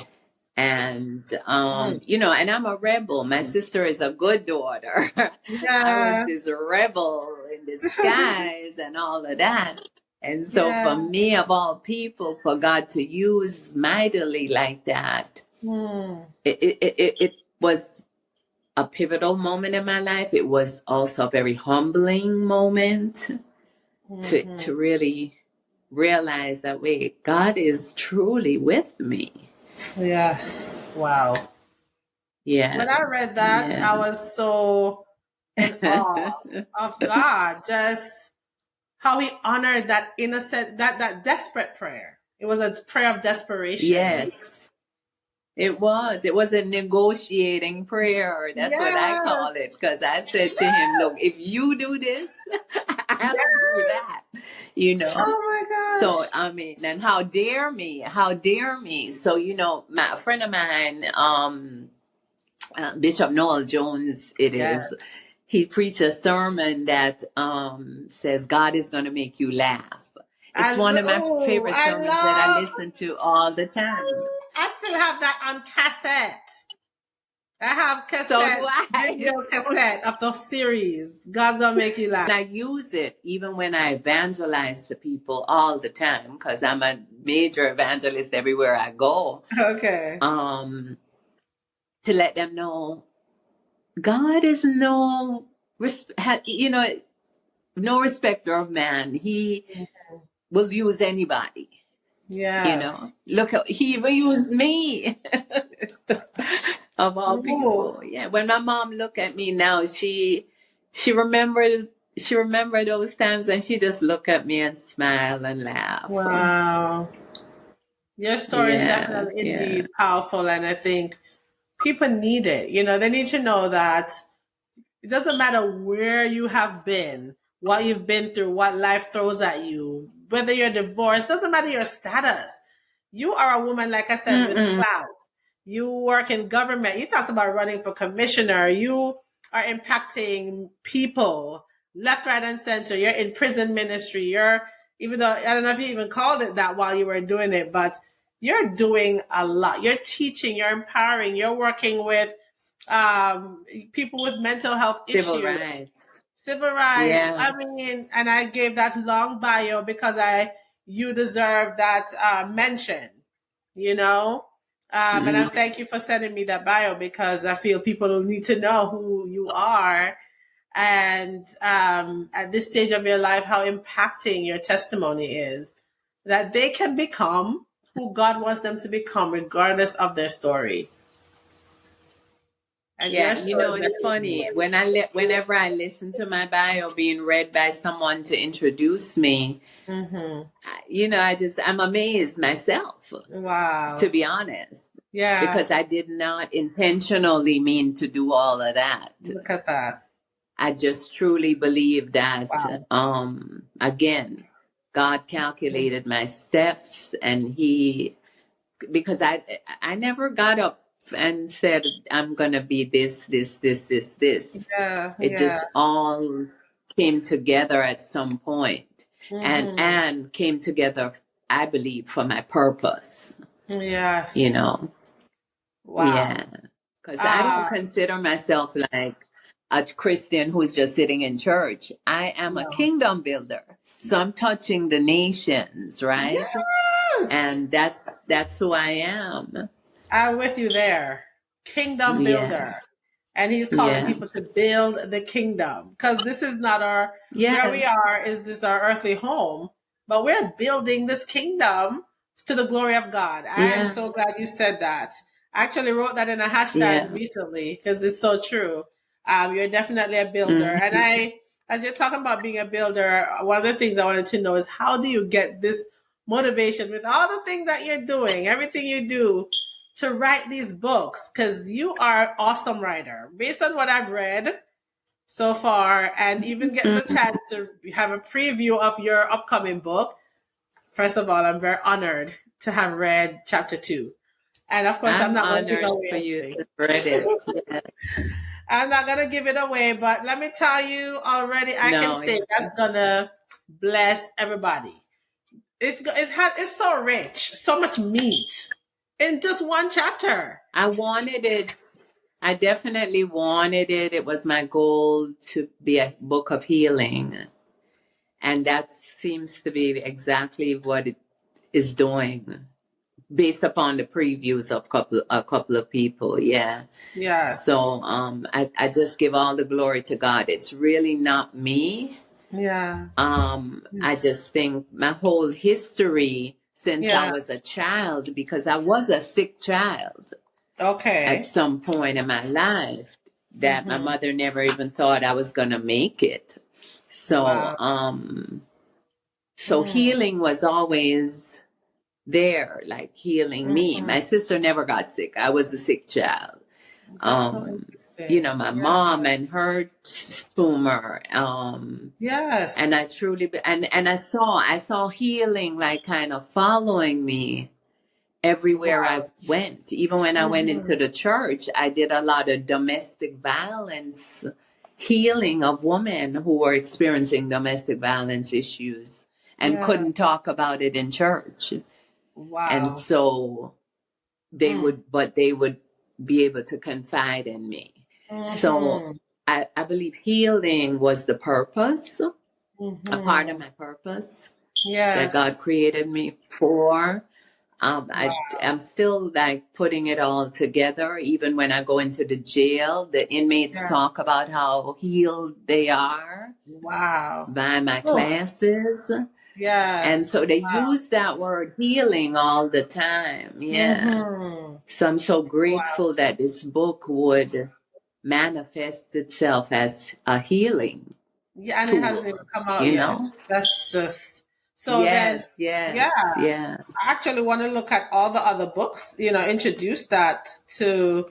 And, and I'm a rebel. My sister is a good daughter. I was this rebel in disguise and all of that. And so for me, of all people, for God to use mightily like that, it was a pivotal moment in my life. It was also a very humbling moment to really realize that, wait, God is truly with me. Yes. Wow. Yeah. When I read that, I was so in awe of God, just how He honored that innocent, that desperate prayer. It was a prayer of desperation. Yes. It was a negotiating prayer. That's what I call it. Yes. Because I said to him, look, if you do this, I'll do Yes. that, you know. Oh my So, gosh. I mean, and how dare me? How dare me? So, you know, a friend of mine, Bishop Noel Jones, it Yes. is, he preached a sermon that says God is going to make you laugh. It's one of my favorite I sermons that I love. listen to all the time. I still have that on cassette. I have So do cassette, I. video cassette of the series. God's gonna make you laugh. And I use it even when I evangelize to people all the time because I'm a major evangelist everywhere I go. Okay. To let them know God is no no respecter of man. He will use anybody. Yes. You know, look, he even used me of all people. Yeah. When my mom look at me now, she remembered those times, and she just look at me and smile and laugh. Wow. Your story is definitely indeed powerful, and I think people need it. You know, they need to know that it doesn't matter where you have been, what you've been through, what life throws at you, whether you're divorced, doesn't matter your status. You are a woman, like I said, with clout. You work in government. You talked about running for commissioner. You are impacting people left, right, and center. You're in prison ministry. Even though I don't know if you even called it that while you were doing it, but you're doing a lot. You're teaching, you're empowering, you're working with people with mental health issues. Civil rights. Yeah. I mean, and I gave that long bio because you deserve that mention, you know? And I thank you for sending me that bio because I feel people need to know who you are and at this stage of your life, how impacting your testimony is, that they can become who God wants them to become regardless of their story. And you know, it's funny whenever I listen to my bio being read by someone to introduce me, you know, I'm amazed myself. Wow. To be honest. Yeah. Because I did not intentionally mean to do all of that. Look at that. I just truly believe that, again, God calculated my steps, and because I never got up and said, I'm going to be this. Yeah, it just all came together at some point, and came together, I believe, for my purpose. Yes. You know? Wow. Yeah. Because I don't consider myself like a Christian who's just sitting in church. I am a kingdom builder. So I'm touching the nations, right? Yes. And that's who I am. I'm with you there. Kingdom builder. And he's calling people to build the kingdom. Because this is not where we are, is this our earthly home. But we're building this kingdom to the glory of God. I am so glad you said that. I actually wrote that in a hashtag recently because it's so true. You're definitely a builder. And as you're talking about being a builder, one of the things I wanted to know is how do you get this motivation with all the things that you're doing, everything you do, to write these books? Because you are an awesome writer. Based on what I've read so far, and even getting the chance to have a preview of your upcoming book, first of all, I'm very honored to have read chapter 2. And of course, I'm not going to give away for you to read it. I'm not going to give it away, but let me tell you already, I can say that's going to bless everybody. It's so rich, so much meat in just one chapter. I wanted it. I definitely wanted it. It was my goal to be a book of healing. And that seems to be exactly what it is doing, based upon the previews of a couple of people. Yeah. So I just give all the glory to God. It's really not me. Yeah. I just think my whole history since I was a child, because I was a sick child. Okay. At some point in my life, that my mother never even thought I was going to make it. So, so healing was always there, like healing me. My sister never got sick. I was a sick child. That's so interesting. My mom and her tumor. Yes. And I truly, and I saw healing like kind of following me everywhere I went. Even when I went into the church, I did a lot of domestic violence healing of women who were experiencing domestic violence issues and couldn't talk about it in church. Wow. And so they would be able to confide in me. So I believe healing was the purpose, a part of my purpose that God created me for. I'm still like putting it all together. Even when I go into the jail, the inmates talk about how healed they are. Wow. By my classes. Yes. And so they use that word healing all the time. Yeah. So I'm so grateful that this book would manifest itself as a healing. Yeah, and tool, it hasn't even come out yet. That's just so. Yes. I actually want to look at all the other books. Introduce that to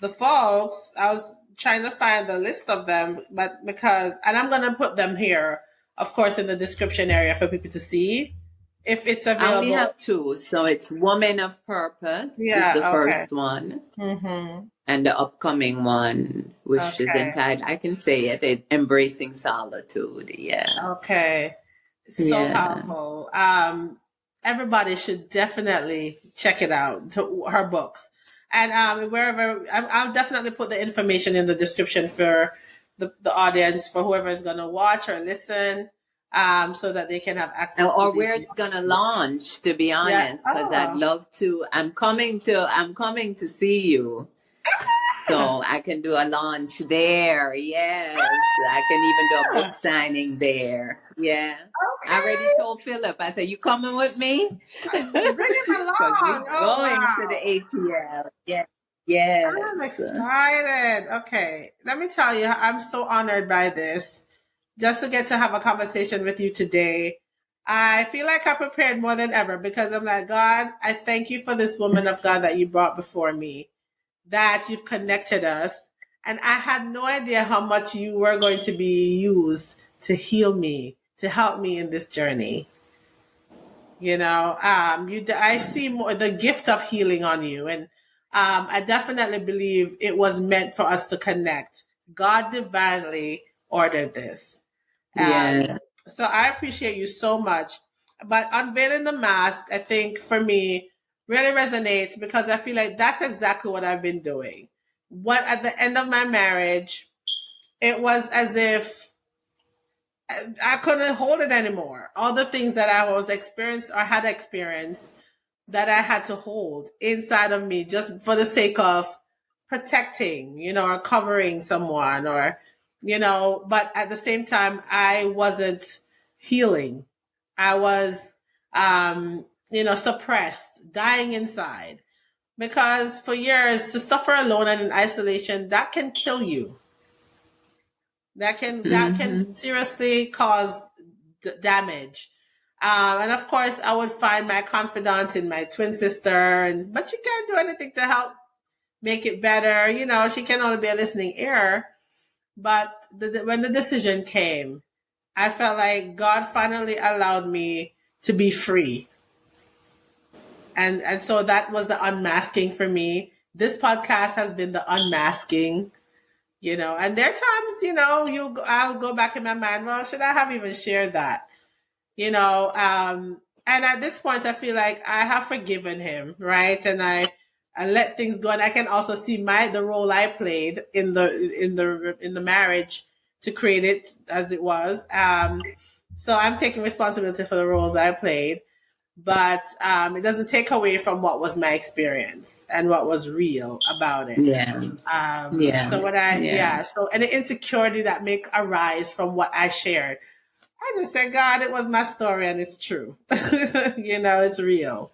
the folks. I was trying to find the list of them, but and I'm going to put them here, of course, in the description area for people to see if it's available. I only have two, so it's Woman of Purpose is the first one. And the upcoming one, which is entitled, I can say it, Embracing Solitude. Yeah. Okay. So powerful. Everybody should definitely check it out, her books. And wherever, I'll definitely put the information in the description for the audience, for whoever is going to watch or listen, so that they can have access or where it's going to launch, to be honest, because I'd love to. I'm coming to see you. So I can do a launch there. Yes. I can even do a book signing there. Yeah. Okay. I already told Philip. I said, you coming with me? Bring him along. Because we're going to the APL. Yeah. Yes. I'm excited. Okay. Let me tell you, I'm so honored by this. Just to get to have a conversation with you today. I feel like I prepared more than ever because I'm like, God, I thank you for this woman of God that you brought before me, that you've connected us. And I had no idea how much you were going to be used to heal me, to help me in this journey. I see more the gift of healing on you. And I definitely believe it was meant for us to connect. God divinely ordered this. So I appreciate you so much. But unveiling the mask, I think for me, really resonates because I feel like that's exactly what I've been doing. At the end of my marriage, it was as if I couldn't hold it anymore. All the things that I was experienced or had experienced that I had to hold inside of me just for the sake of protecting, or covering someone but at the same time, I wasn't healing. I was, suppressed, dying inside. Because for years, to suffer alone and in isolation, that can kill you. That can seriously cause damage. And of course, I would find my confidant in my twin sister, but she can't do anything to help make it better. She can only be a listening ear. But when the decision came, I felt like God finally allowed me to be free. And so that was the unmasking for me. This podcast has been the unmasking, and there are times, I'll go back in my mind, well, should I have even shared that? And at this point, I feel like I have forgiven him, right? And I let things go. And I can also see the role I played in the marriage to create it as it was. So I'm taking responsibility for the roles I played, but it doesn't take away from what was my experience and what was real about it. So any insecurity that may arise from what I shared, I just said, God, it was my story and it's true. It's real.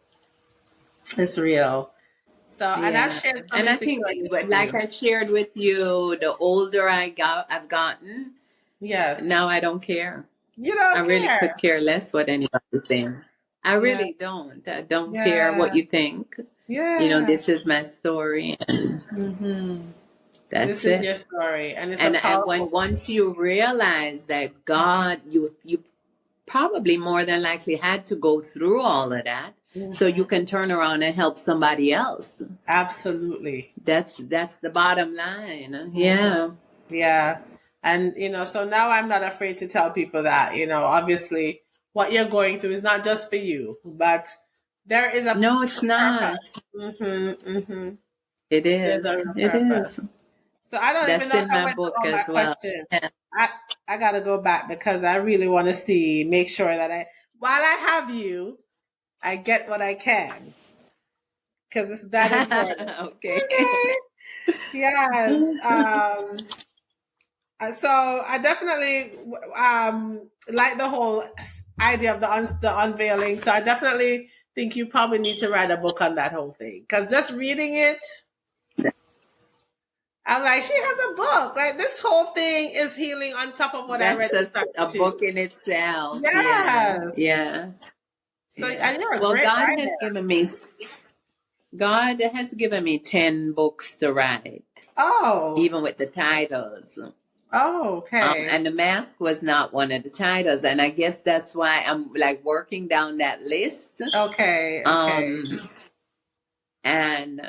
It's real. So, and I've shared some, and I think, like I shared with you, the older I've gotten, yes, now I don't care. You don't I really could care less what anybody thinks. I Yeah. really don't. I don't care Yeah. what you think. Yeah. This is my story, and Mm-hmm. This that's is your it. story, and it's a And powerful. when once you realize that God, you probably more than likely had to go through all of that, so you Mhm. can turn around and help somebody else. Absolutely. That's the bottom line. Mhm. Yeah. Yeah. And, so now I'm not afraid to tell people that, obviously what you're going through is not just for you, but there is a No, it's not. purpose. Mm-hmm. It There's a is. real It purpose. is. So I don't even That's know if in I my went through book all my as well. questions. I got to go back because I really want to make sure that while I have you, I get what I can because it's that important. Okay. Okay. Yes. So I definitely like the whole idea of the unveiling. So I definitely think you probably need to write a book on that whole thing because just reading it, I'm like, she has a book. Like this whole thing is healing on top of what I read That's in a book Solitude. in itself. Yeah. Yes. Yeah. So Yeah. and you're a Well, great writer. God has given me 10 books to write, Oh. even with the titles. Oh, okay. And The Mask was not one of the titles. And I guess that's why I'm like working down that list. Okay. Um, and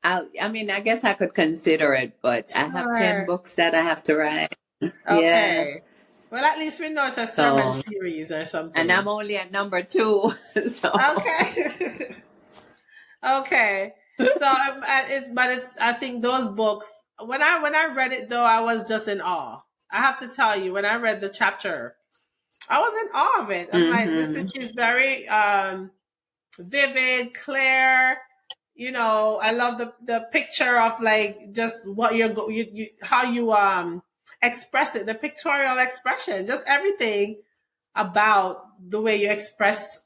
I guess I could consider it, but I have 10 Sure. books that I have to write. Yeah. Okay. Well, at least we know it's a sermon So, series or and something. I'm only at number 2. So, Okay. Okay. So, I think those books. When I read it though, I was just in awe. I have to tell you, when I read the chapter, I was in awe of it. I'm like, she's very vivid, clear. I love the picture of like just what how you express it, the pictorial expression, just everything about the way you express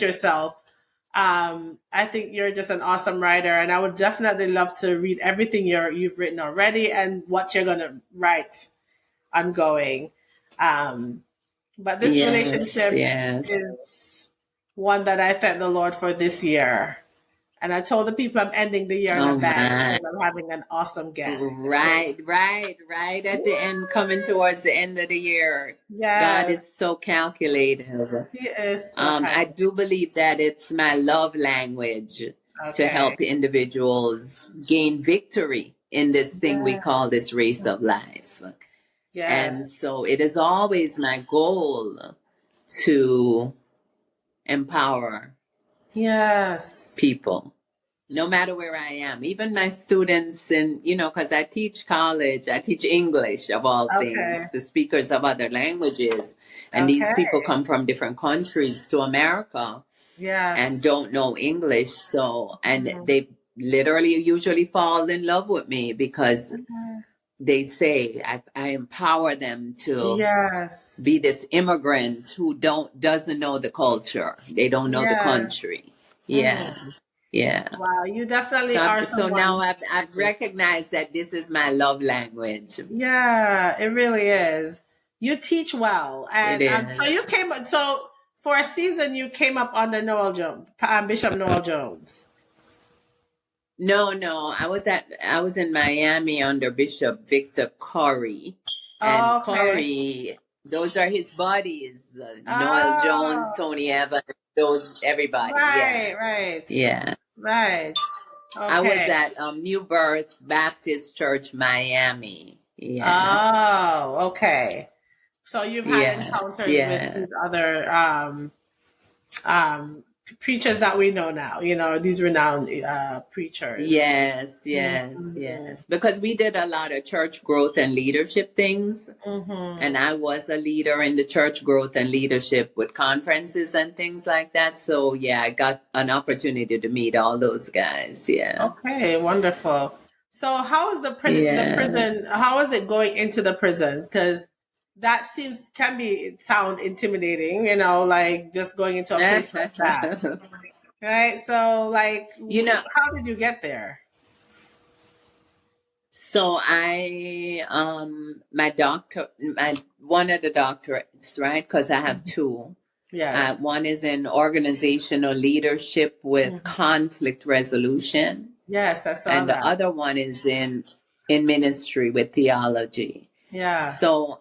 yourself. I think you're just an awesome writer, and I would definitely love to read everything you've written already and what you're gonna write ongoing. But this yes, relationship yes. is one that I thank the Lord for this year. And I told the people I'm ending the year in a Oh bang my. because I'm having an awesome guest. Okay. Right at the end, coming towards the end of the year. God Yes, is so calculated. he is so I do believe that it's my love language to okay. help individuals gain victory in this thing we Yeah. call this race of life. And Yes. so it is always my goal to empower Yes. people, no matter where I am, even my students, and because I teach college, I teach English of all Okay. things, the speakers of other languages, and these Okay. people come from different countries to America and Yes. don't know English, so and Mhm. they literally usually fall in love with me because they say I empower them to Yes. be this immigrant who doesn't know the culture, they don't know the Yeah. country. Yeah. Yeah. Wow, you definitely So, are so now someone. I've recognized that this is my love language. Yeah, it really is. You teach well, It and so is. you came. So for a season, you came up under Noel Jones, Bishop Noel Jones. No. I was in Miami under Bishop Victor Corey, and Okay. Corey. Those are his buddies. Noel Jones, Oh, Tony Evans, those everybody. Yeah, right. yeah. Right. I was Okay. at New Birth Baptist Church, Miami. Yeah. Oh, okay. So you've had Yes. encounters with Yeah. these other um, preachers that we know now, these renowned preachers. Yes. Because we did a lot of church growth and leadership things. Mm-hmm. And I was a leader in the church growth and leadership with conferences and things like that. So, yeah, I got an opportunity to meet all those guys. Yeah. Okay, wonderful. So how is the Yeah. prison, how is it going into the prisons? Because that sound intimidating, like just going into a place like that. Right? So like, You know, how did you get there? so my one of the doctorates, right? Because I have two. Yes. One is in organizational leadership with conflict resolution, Yes, I saw and the that. other one is in ministry with theology. Yeah. So,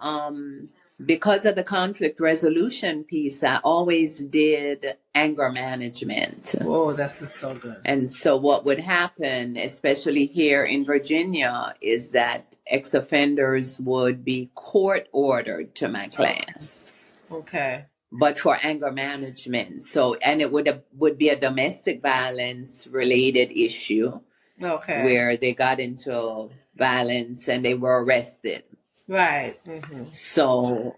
because of the conflict resolution piece, I always did anger management. Whoa, this is so good. And so, what would happen, especially here in Virginia, is that ex offenders would be court ordered to my class. Okay. But for anger management. So, and it would be a domestic violence related issue. Okay. Where they got into violence and they were arrested. Right. So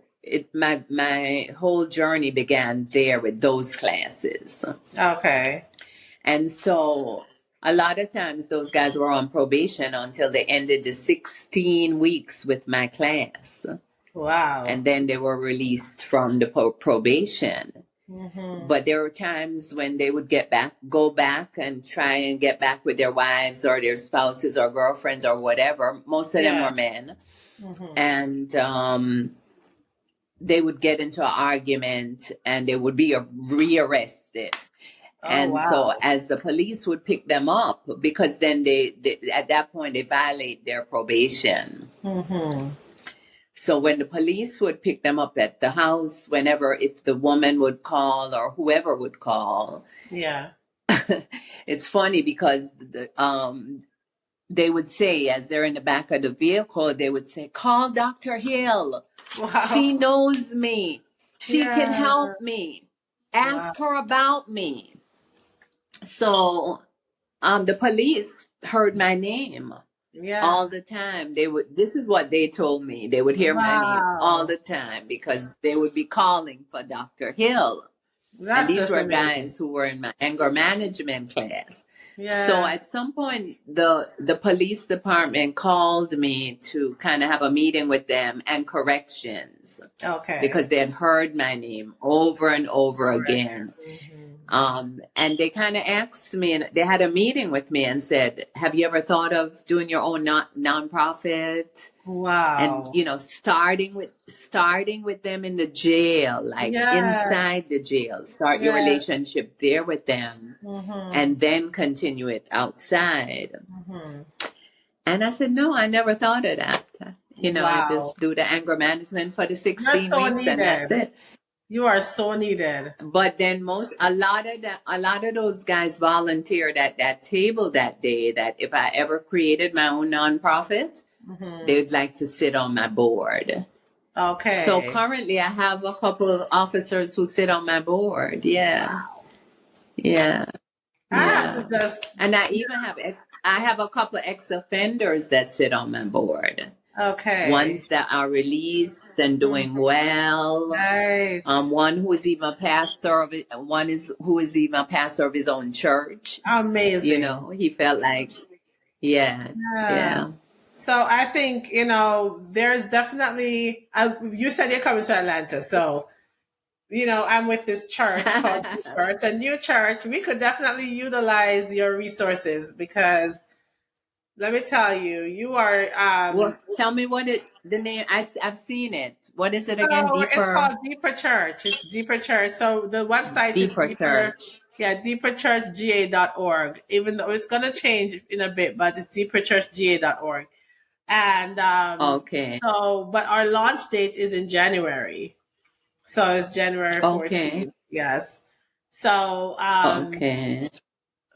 my whole journey began there with those classes. Okay. And so a lot of times those guys were on probation until they ended the 16 weeks with my class. Wow. And then they were released from the probation. But there were times when they would go back and try and get back with their wives or their spouses or girlfriends or whatever. Most of them were men. And they would get into an argument and they would be rearrested. And so as the police would pick them up, because then they at that point, they violate their probation. So when the police would pick them up at the house, if the woman would call or whoever would call. Yeah. It's funny because they would say, as they're in the back of the vehicle, they would say, call Dr. Hill. Wow. She knows me. She can help me. Ask her about me. So the police heard my name. Yeah. All the time. This is what they told me. They would hear my name all the time because they would be calling for Dr. Hill. And these were guys who were in my anger management class. Yeah. So at some point, the police department called me to kind of have a meeting with them and corrections. Okay. Because they had heard my name over and over again. And they kind of asked me, and they had a meeting with me and said, have you ever thought of doing your own nonprofit? Wow. And, starting with them in the jail, like inside the jail, start your relationship there with them and then continue it outside. And I said, no, I never thought of that. I just do the anger management for the 16 weeks and that's it. You are so needed. But then a lot of those guys volunteered at that table that day that if I ever created my own nonprofit, they'd like to sit on my board. Okay. So currently I have a couple of officers who sit on my board. Yeah. Wow. Yeah. And I have a couple of ex-offenders that sit on my board. Okay. Ones that are released and doing well. Right. One who is even a pastor of it. Who is even a pastor of his own church. Amazing. He felt like, yeah. So I think there's definitely. You said you're coming to Atlanta, so I'm with this church called Deeper. It's a new church. We could definitely utilize your resources because. Let me tell you, you are. Well, tell me the name. I've seen it. What is it again? Deeper. It's called Deeper Church. It's Deeper Church. So the website Deeper is Deeper Church. Yeah, deeperchurchga.org. Even though it's gonna change in a bit, but it's deeperchurchga.org. And okay. So, but our launch date is in January. So it's January 14th. Okay. Yes. So okay.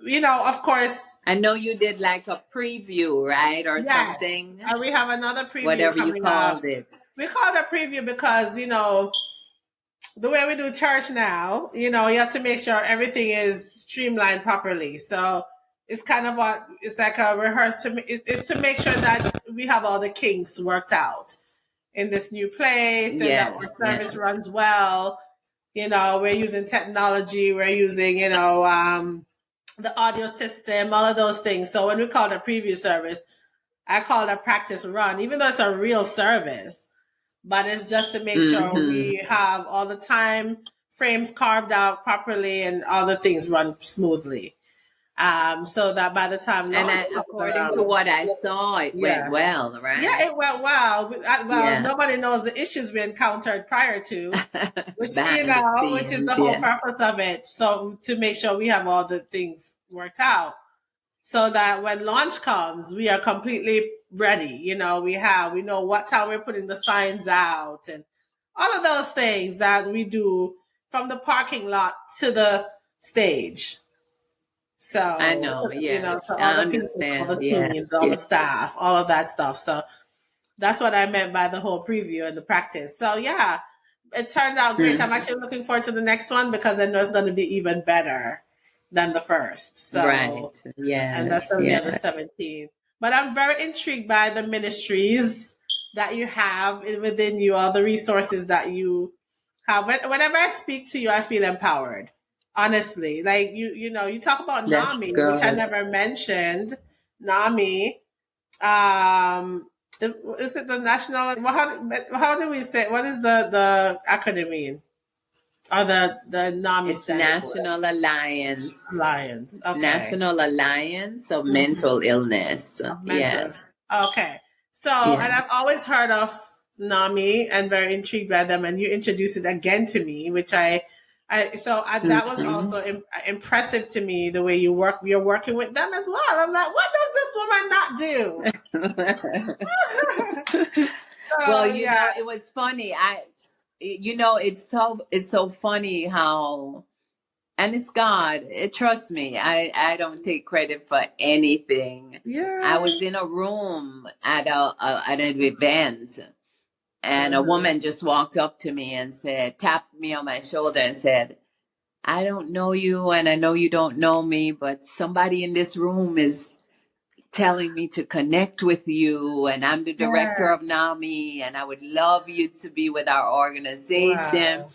Of course. I know you did like a preview, right? Or something. We have another preview. Whatever you called it. We called it a preview because, the way we do church now, you have to make sure everything is streamlined properly. So it's kind of it's like a rehearsal. It's to make sure that we have all the kinks worked out in this new place and that our service runs well. We're using technology. We're using, the audio system, all of those things. So when we call it a preview service, I call it a practice run, even though it's a real service. But it's just to make sure we have all the time frames carved out properly and all the things run smoothly. So that by the time And launch comes according to around, what I saw, it went yeah. well, right? Yeah, it went well. Well, Yeah. nobody knows the issues we encountered prior to, which, Behind the which is the scenes, whole yeah. purpose of it. So to make sure we have all the things worked out so that when launch comes, we are completely ready. We know what time we're putting the signs out and all of those things that we do from the parking lot to the stage. So, I know, yes. so all I the people, all the understand, yeah. teams, all the staff, all of that stuff. So that's what I meant by the whole preview and the practice. So yeah, it turned out great. I'm actually looking forward to the next one because I know it's going to be even better than the first. So, Right. and that's Yes, only on the yeah. 17th. But I'm very intrigued by the ministries that you have within you, all the resources that you have. Whenever I speak to you, I feel empowered. Honestly, like you talk about That's NAMI, which I good. never mentioned. NAMI, um, is it the national? How do we say? What is the acronym mean? Or the NAMI It's standing for? Alliance. Okay. National Alliance of Mhm. Mental Illness. Of mental. Yes. Okay. So, and Yeah. I've always heard of NAMI and very intrigued by them. And you introduced it again to me, which that was Mhm. also impressive to me, the way you're working with them as well. I'm like, what does this woman not do? Well, So, yeah. it was funny. It's so funny how, and it's God. Trust me, I don't take credit for anything. Yeah. I was in a room at at an event, and a woman just walked up to me and tapped me on my shoulder and said, "I don't know you, and I know you don't know me, but somebody in this room is telling me to connect with you, and I'm the director Yeah. of NAMI, and I would love you to be with our organization." Wow.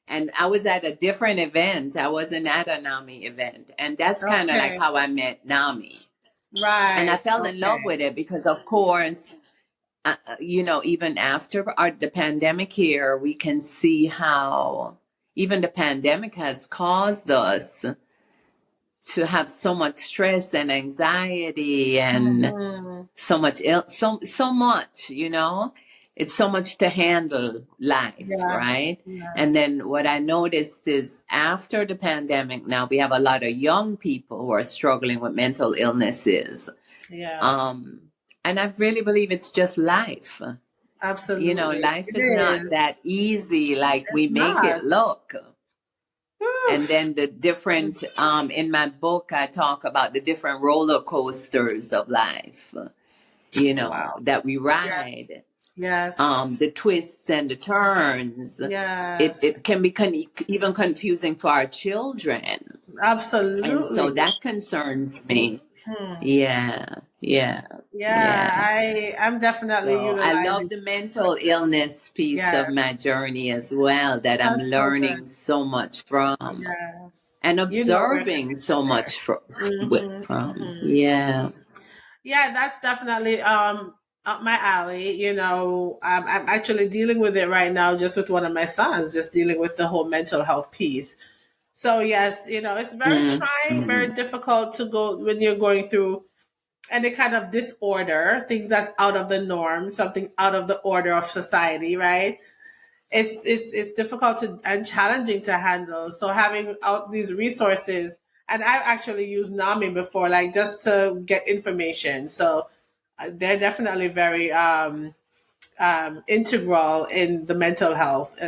And I was at a different event. I wasn't at a NAMI event. And that's kind of like Okay. how I met NAMI. And I Right. fell in love Okay. with it because, of course, even after the pandemic here, we can see how even the pandemic has caused us to have so much stress and anxiety and Mhm. so much so much, it's so much to handle life, Yes. right? And Yes. then what I noticed is after the pandemic, now we have a lot of young people who are struggling with mental illnesses. Yeah. And I really believe it's just life. Absolutely. Life It is not is. that easy like It's we make it not. look. And Oof. then the different, in my book, I talk about the different roller coasters of life, Wow. that we Yes. ride, Yes. the twists and the turns. Yes. It can be even confusing for our children. And so Absolutely. that concerns me. Hmm. Yeah, yeah, Yeah. yeah. I'm definitely So I love utilizing. the mental illness piece of Yes. my journey as well, that I'm That's so good. learning so much from Yes. and We're observing so connected there. much Mm-hmm. from. Mm-hmm. Yeah. Yeah, that's definitely up my alley. I'm actually dealing with it right now, just with one of my sons, just dealing with the whole mental health piece. So yes, it's very trying, very Mm-hmm. difficult to go when you're going through any kind of disorder, things that's out of the norm, something out of the order of society, right? It's difficult and challenging to handle. So having out these resources, and I've actually used NAMI before, like just to get information. So they're definitely very integral in the mental health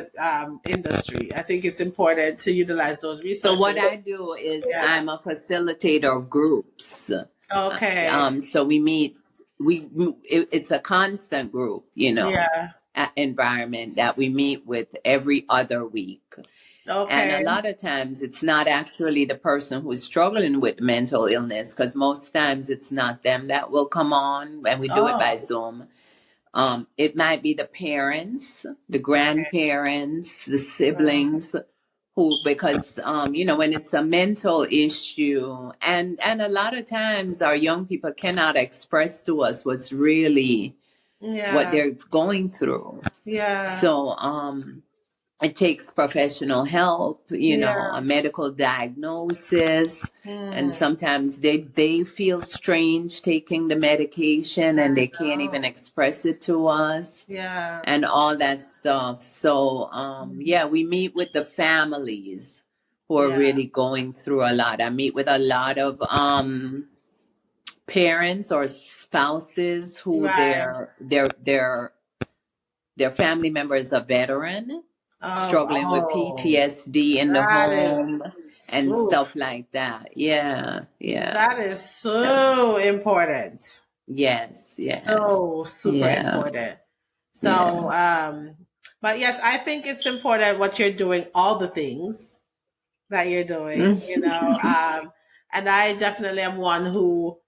industry. I think it's important to utilize those So what resources. I do is Yeah. I'm a facilitator of groups. Okay. So we meet. It's a constant group, Yeah. environment that we meet with every other week. And a Okay. lot of times it's not actually the person who's struggling with mental illness, because most times it's not them that will come on, and we do it by Oh. Zoom. It might be the parents, the Okay. grandparents, the Wow. siblings, because when it's a mental issue, and a lot of times our young people cannot express to us what's really what Yeah. they're going through. Yeah. So it takes professional help, Yeah. a medical diagnosis. And Mm. sometimes they feel strange taking the medication and they can't even Oh. express it to us Yeah. and all that stuff. So, yeah, we meet with the families who are Yeah. really going through a lot. I meet with a lot of parents or spouses who Right. their family member is a veteran struggling with Oh, PTSD in the that is, home and oof, stuff like that. Yeah, yeah, that is so important. yes, yes, So super yeah, important. So, yeah. but yes, I think it's important what you're doing, all the things that you're doing, Mhm. and I definitely am one who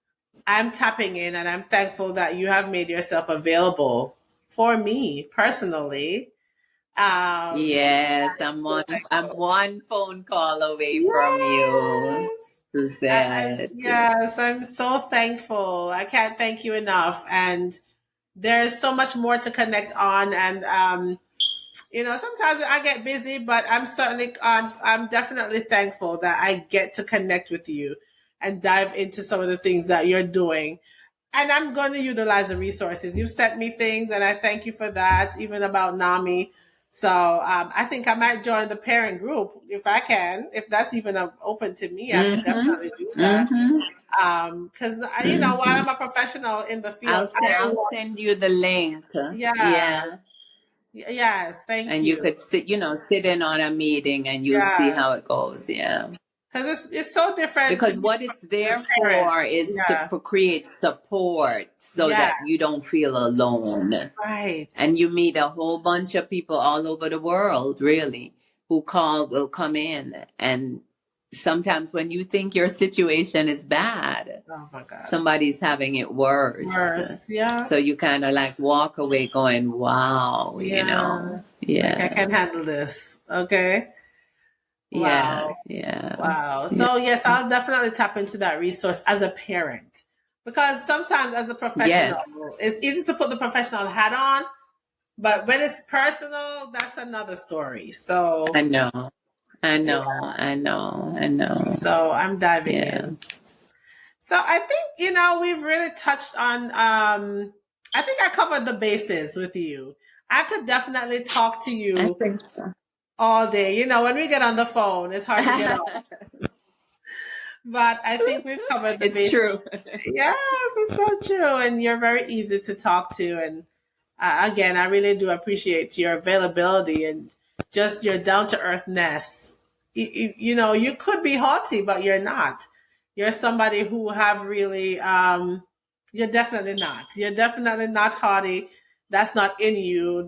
I'm tapping in, and I'm thankful that you have made yourself available for me personally. Yes, I'm so I'm thankful. one phone call away from you, Yes. Suzette. Yes, I'm so thankful. I can't thank you enough. And there's so much more to connect on. And, sometimes I get busy, but I'm definitely thankful that I get to connect with you and dive into some of the things that you're doing. And I'm going to utilize the resources. You've sent me things, and I thank you for that, even about NAMI. So I think I might join the parent group if I can, if that's even open to me. I could Mm-hmm. definitely do that. Mm-hmm. Because while Mm-hmm. I'm a professional in the field, I I'll want, send you the link. yeah, Yeah. yes, thank And you you, could sit in on a meeting and you'll see yeah, how it goes. Yeah. because it's so different to Because be what it's the there parent, for is to yeah, create support so yeah, that you don't feel alone. right, And you meet a whole bunch of people all over the world, really, who will come in. And sometimes when you think your situation is bad, oh my God, somebody's having it worse. worse, yeah. So you kind of like walk away going, wow, Yeah. Like I Yeah. can handle this. Okay. Yeah. Wow. Yeah. Wow. Yeah. So yes, I'll definitely tap into that resource as a parent. Because sometimes as a professional, Yes. it's easy to put the professional hat on, but when it's personal, that's another story. I So know. I yeah. know. I know. I know. So I'm diving Yeah. in. So I think, we've really touched on I think I covered the bases with you. I could definitely talk to I you think so. all day. When we get on the phone, it's hard to get off. But I think we've covered the It's basics. true. Yes, it's so true. And you're very easy to talk to. And again, I really do appreciate your availability and just your down to earthness. You could be haughty, but you're not. You're somebody who have really, you're definitely not. You're definitely not haughty. That's not in you.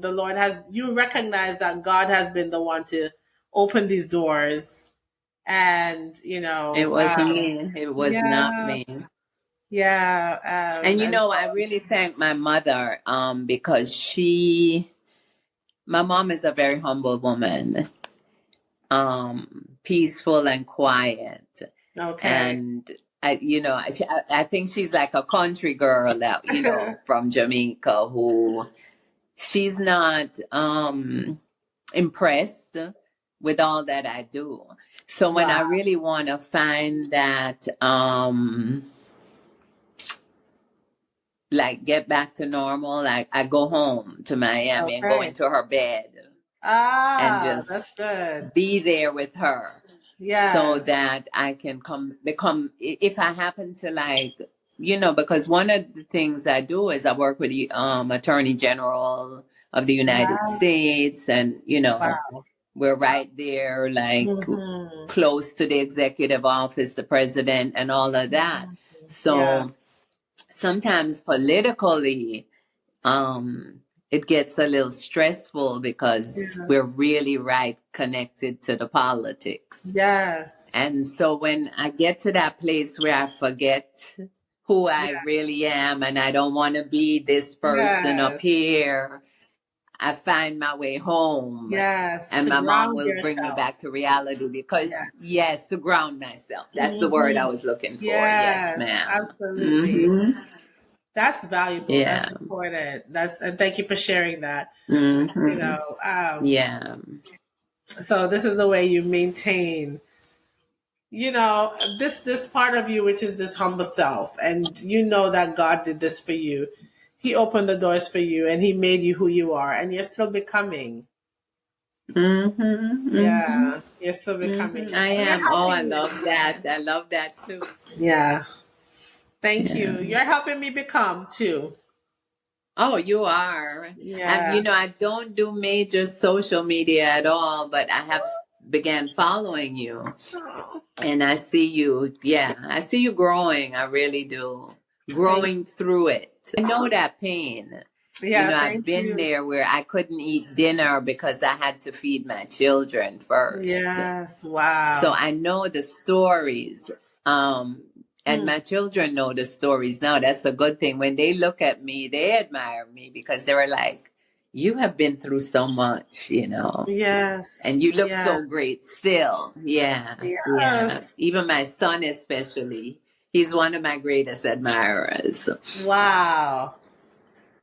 You recognize that God has been the one to open these doors. And, It wasn't me. It was not yeah, me. yeah. And And I really thank my mother because my mom is a very humble woman, peaceful and quiet. okay. And I think she's like a country girl that, from Jamaica who she's not impressed with all that I do. So when I Wow. really want to find that, like get back to normal, like I go home to Miami and go Okay. into her bed and That's just good. be there with her so Yes. that I can become, if I happen to like, because one of the things I do is I work with the Attorney General of the United Nice. States, and Wow. we're right there, like Mm-hmm. close to the executive office, the president, and all of that. Yeah. So sometimes politically, um, it gets a little stressful because we're Yes. really right connected to the politics. Yes. And so when I get to that place where I forget who Yeah. I really am and I don't want to be this person up Yes. here, I find my way home. Yes. And To my mom ground will bring me yourself. back to reality because, Yes. yes, to ground myself. That's the word I Mm-hmm. was looking for. Yes, Yes. ma'am. Absolutely. Hmm. That's valuable. Yeah. That's important. And thank you for sharing that. Hmm. Um, Yeah. So this is the way you maintain, this part of you, which is this humble self. And you know that God did this for you. He opened the doors for you and he made you who you are. And you're still becoming. Yeah, you're still becoming. I We're am. Oh, I helping you. love that. I love that too. Yeah. Thank Yeah. you. You're helping me become too. Oh, you are. Yeah. I don't do major social media at all, but I have began following you, Oh, and I see you. Yeah, I see you growing. I really do. thank Growing through it. I know that pain. Yeah, I've thank been you. there where I couldn't eat dinner because I had to feed my children first. Yes. So Wow. I know the stories. And Hmm. my children know the stories now. That's a good thing. When they look at me, they admire me because they were like, you have been through so much, and Yes. you look Yeah. so great still. Yeah. Yeah. Yes. Even my son, especially, he's one of my greatest admirers. Wow.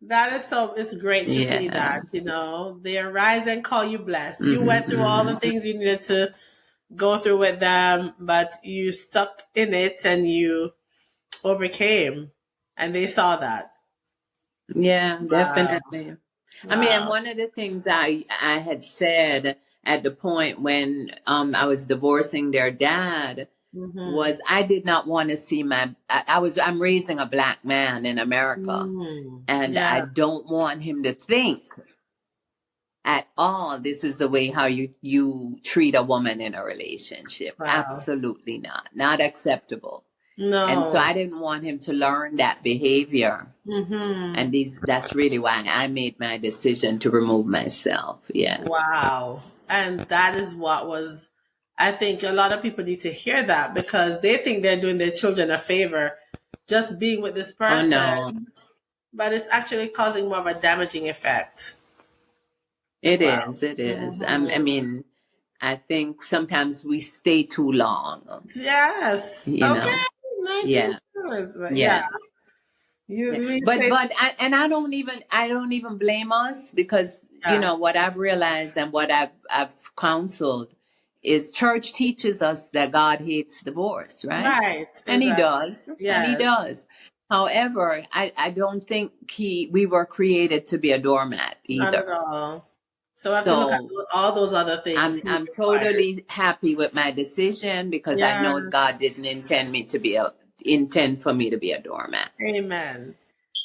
That is so, it's great to see Yeah. that, they arise and call you blessed. You went through all the Mm-hmm. things you needed to go through with them, but you stuck in it and you overcame, and they saw that. Yeah, Wow. definitely. I mean, and Wow. one of the things I had said at the point when I was divorcing their dad Mm-hmm. was I did not want to see I'm raising a black man in America, Mm. and I Yeah. don't want him to think at all this is the way how you treat a woman in a relationship. Wow. Absolutely not acceptable. And so No. I didn't want him to learn that behavior. Mm-hmm. And that's really why I made my decision to remove myself. Yeah. Wow. And that is I think a lot of people need to hear that, because they think they're doing their children a favor just being with this Oh no, person, but it's actually causing more of a damaging effect. it Wow. is. It is. I Mm-hmm. mean, I think sometimes we stay too long. Yes. You Okay. know. 19 Yeah. years. But yeah, Yeah. you Yeah. really But say, I don't even blame us because yeah. what I've realized and what I've counseled is church teaches us that God hates divorce, right? Right. And he Exactly. does. And he Yes. does. However, I don't think we were created to be a doormat Not at either. all. So we have to look at So all those other things I'm he I'm required. totally happy with my decision because I know God Yes. didn't intend for me to be a doormat. Amen.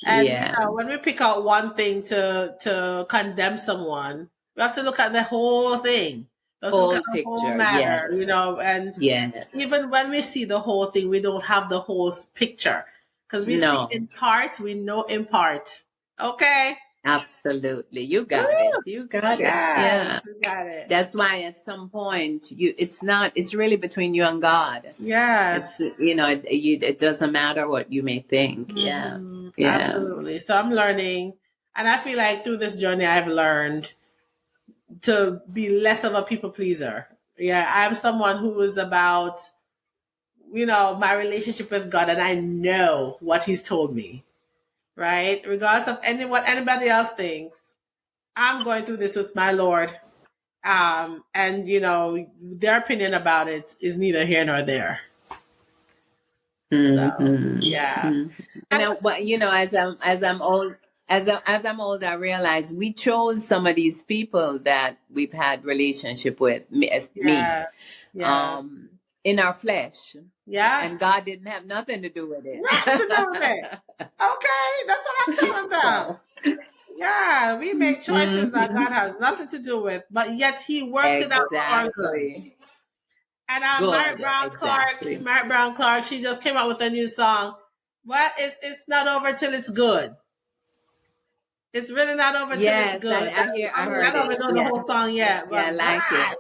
And Yeah. when we pick out one thing to condemn someone, we have to look at the whole thing. We have to look Whole at the whole picture. matter, Yes. and Yes. even when we see the whole thing, we don't have the whole picture, because we see No. in part, we know in part. Okay? Absolutely. You Woo! got it. You got it. Yeah. Yes, we got it. That's why at some point it's really between you and God. It's, Yes. it doesn't matter what you may think. Yeah. Hmm. Yeah. Absolutely. So I'm learning, and I feel like through this journey, I've learned to be less of a people pleaser. Yeah, I'm someone who is about, my relationship with God, and I know what He's told me, right? Regardless of what anybody else thinks, I'm going through this with my Lord. And their opinion about it is neither here nor there. So yeah. Mm-hmm. And as I'm old, as I'm old, I realize we chose some of these people that we've had relationship with me, Yes. Yes. in our flesh, and Yes. God didn't have nothing to do with it. Nothing to do with it. Okay, that's what I'm telling them. So, Yeah, we make choices that mhm. God has nothing to do with, but yet He works it out for our good. Exactly. And Good. Exactly. Mary Brown Clark, she just came out with a new song. But it's not over till it's good. It's really not over till it's Yes, good. I I heard don't even it. know the Yeah. whole song yet, Yeah, I but like God, it.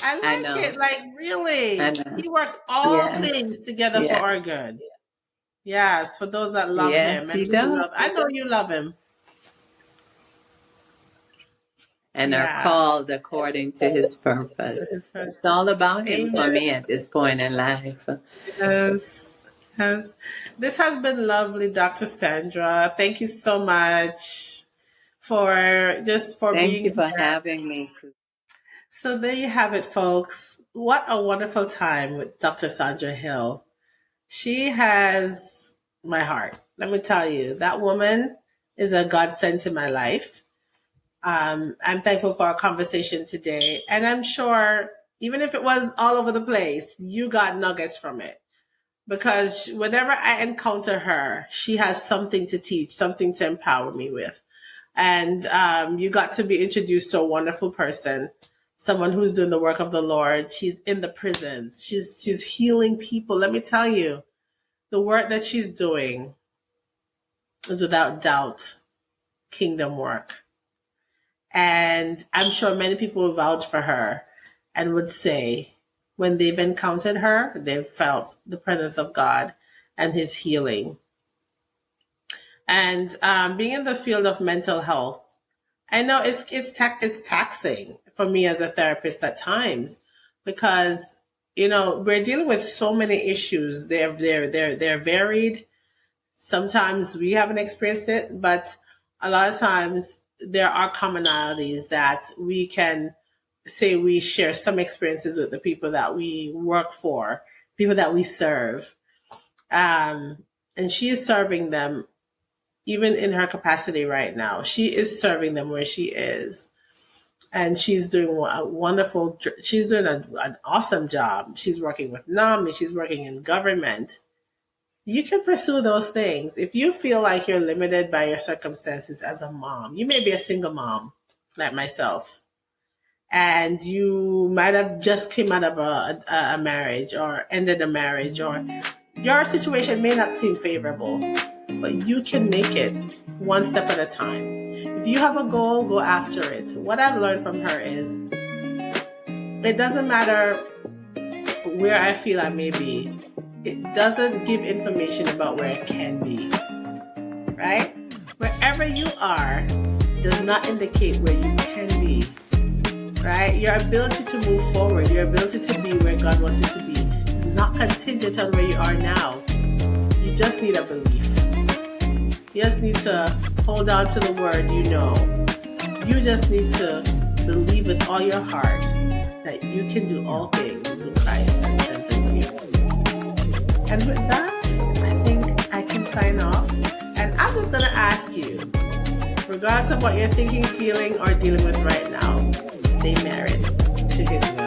I I like know. it. Like, I really, know. He works all Yeah. things together for Yeah. our good. Yes, for those that love Him Yes, and he really does. love. I know you love Him. And are Yeah. called according to his purpose. His It's all purpose. about him for Amen. me at this point in life. Yes. Yes. This has been lovely, Dr. Sandra. Thank you so much for Thank being you for here. having me. So there you have it, folks. What a wonderful time with Dr. Sandra Hill. She has my heart. Let me tell you, that woman is a godsend to my life. I'm thankful for our conversation today. And I'm sure, even if it was all over the place, you got nuggets from it. Because whenever I encounter her, she has something to teach, something to empower me with. And you got to be introduced to a wonderful person, someone who's doing the work of the Lord. She's in the prisons. She's healing people. Let me tell you, the work that she's doing is without doubt kingdom work. And I'm sure many people will vouch for her and would say when they've encountered her, they've felt the presence of God and his healing. And being in the field of mental health, I know it's taxing for me as a therapist at times because, you know, we're dealing with so many issues. They're varied. Sometimes we haven't experienced it, but a lot of times there are commonalities that we can say we share some experiences with the people that we work for, people that we serve. And she is serving them even in her capacity right now. She is serving them where she is. And she's doing she's doing an awesome job. She's working with NAMI, she's working in government. You can pursue those things. If you feel like you're limited by your circumstances as a mom, you may be a single mom like myself, and you might have just came out of a marriage or ended a marriage, or your situation may not seem favorable, but you can make it one step at a time. If you have a goal, go after it. What I've learned from her is it doesn't matter where I feel I may be. It doesn't give information about where it can be, right? Wherever you are does not indicate where you can be, right? Your ability to move forward, your ability to be where God wants you to be is not contingent on where you are now. You just need a belief. You just need to hold on to the word you know. You just need to believe with all your heart that you can do all things through Christ that strengthens you. And with that, I think I can sign off. And I'm just going to ask you, regardless of what you're thinking, feeling, or dealing with right now, stay married to his will.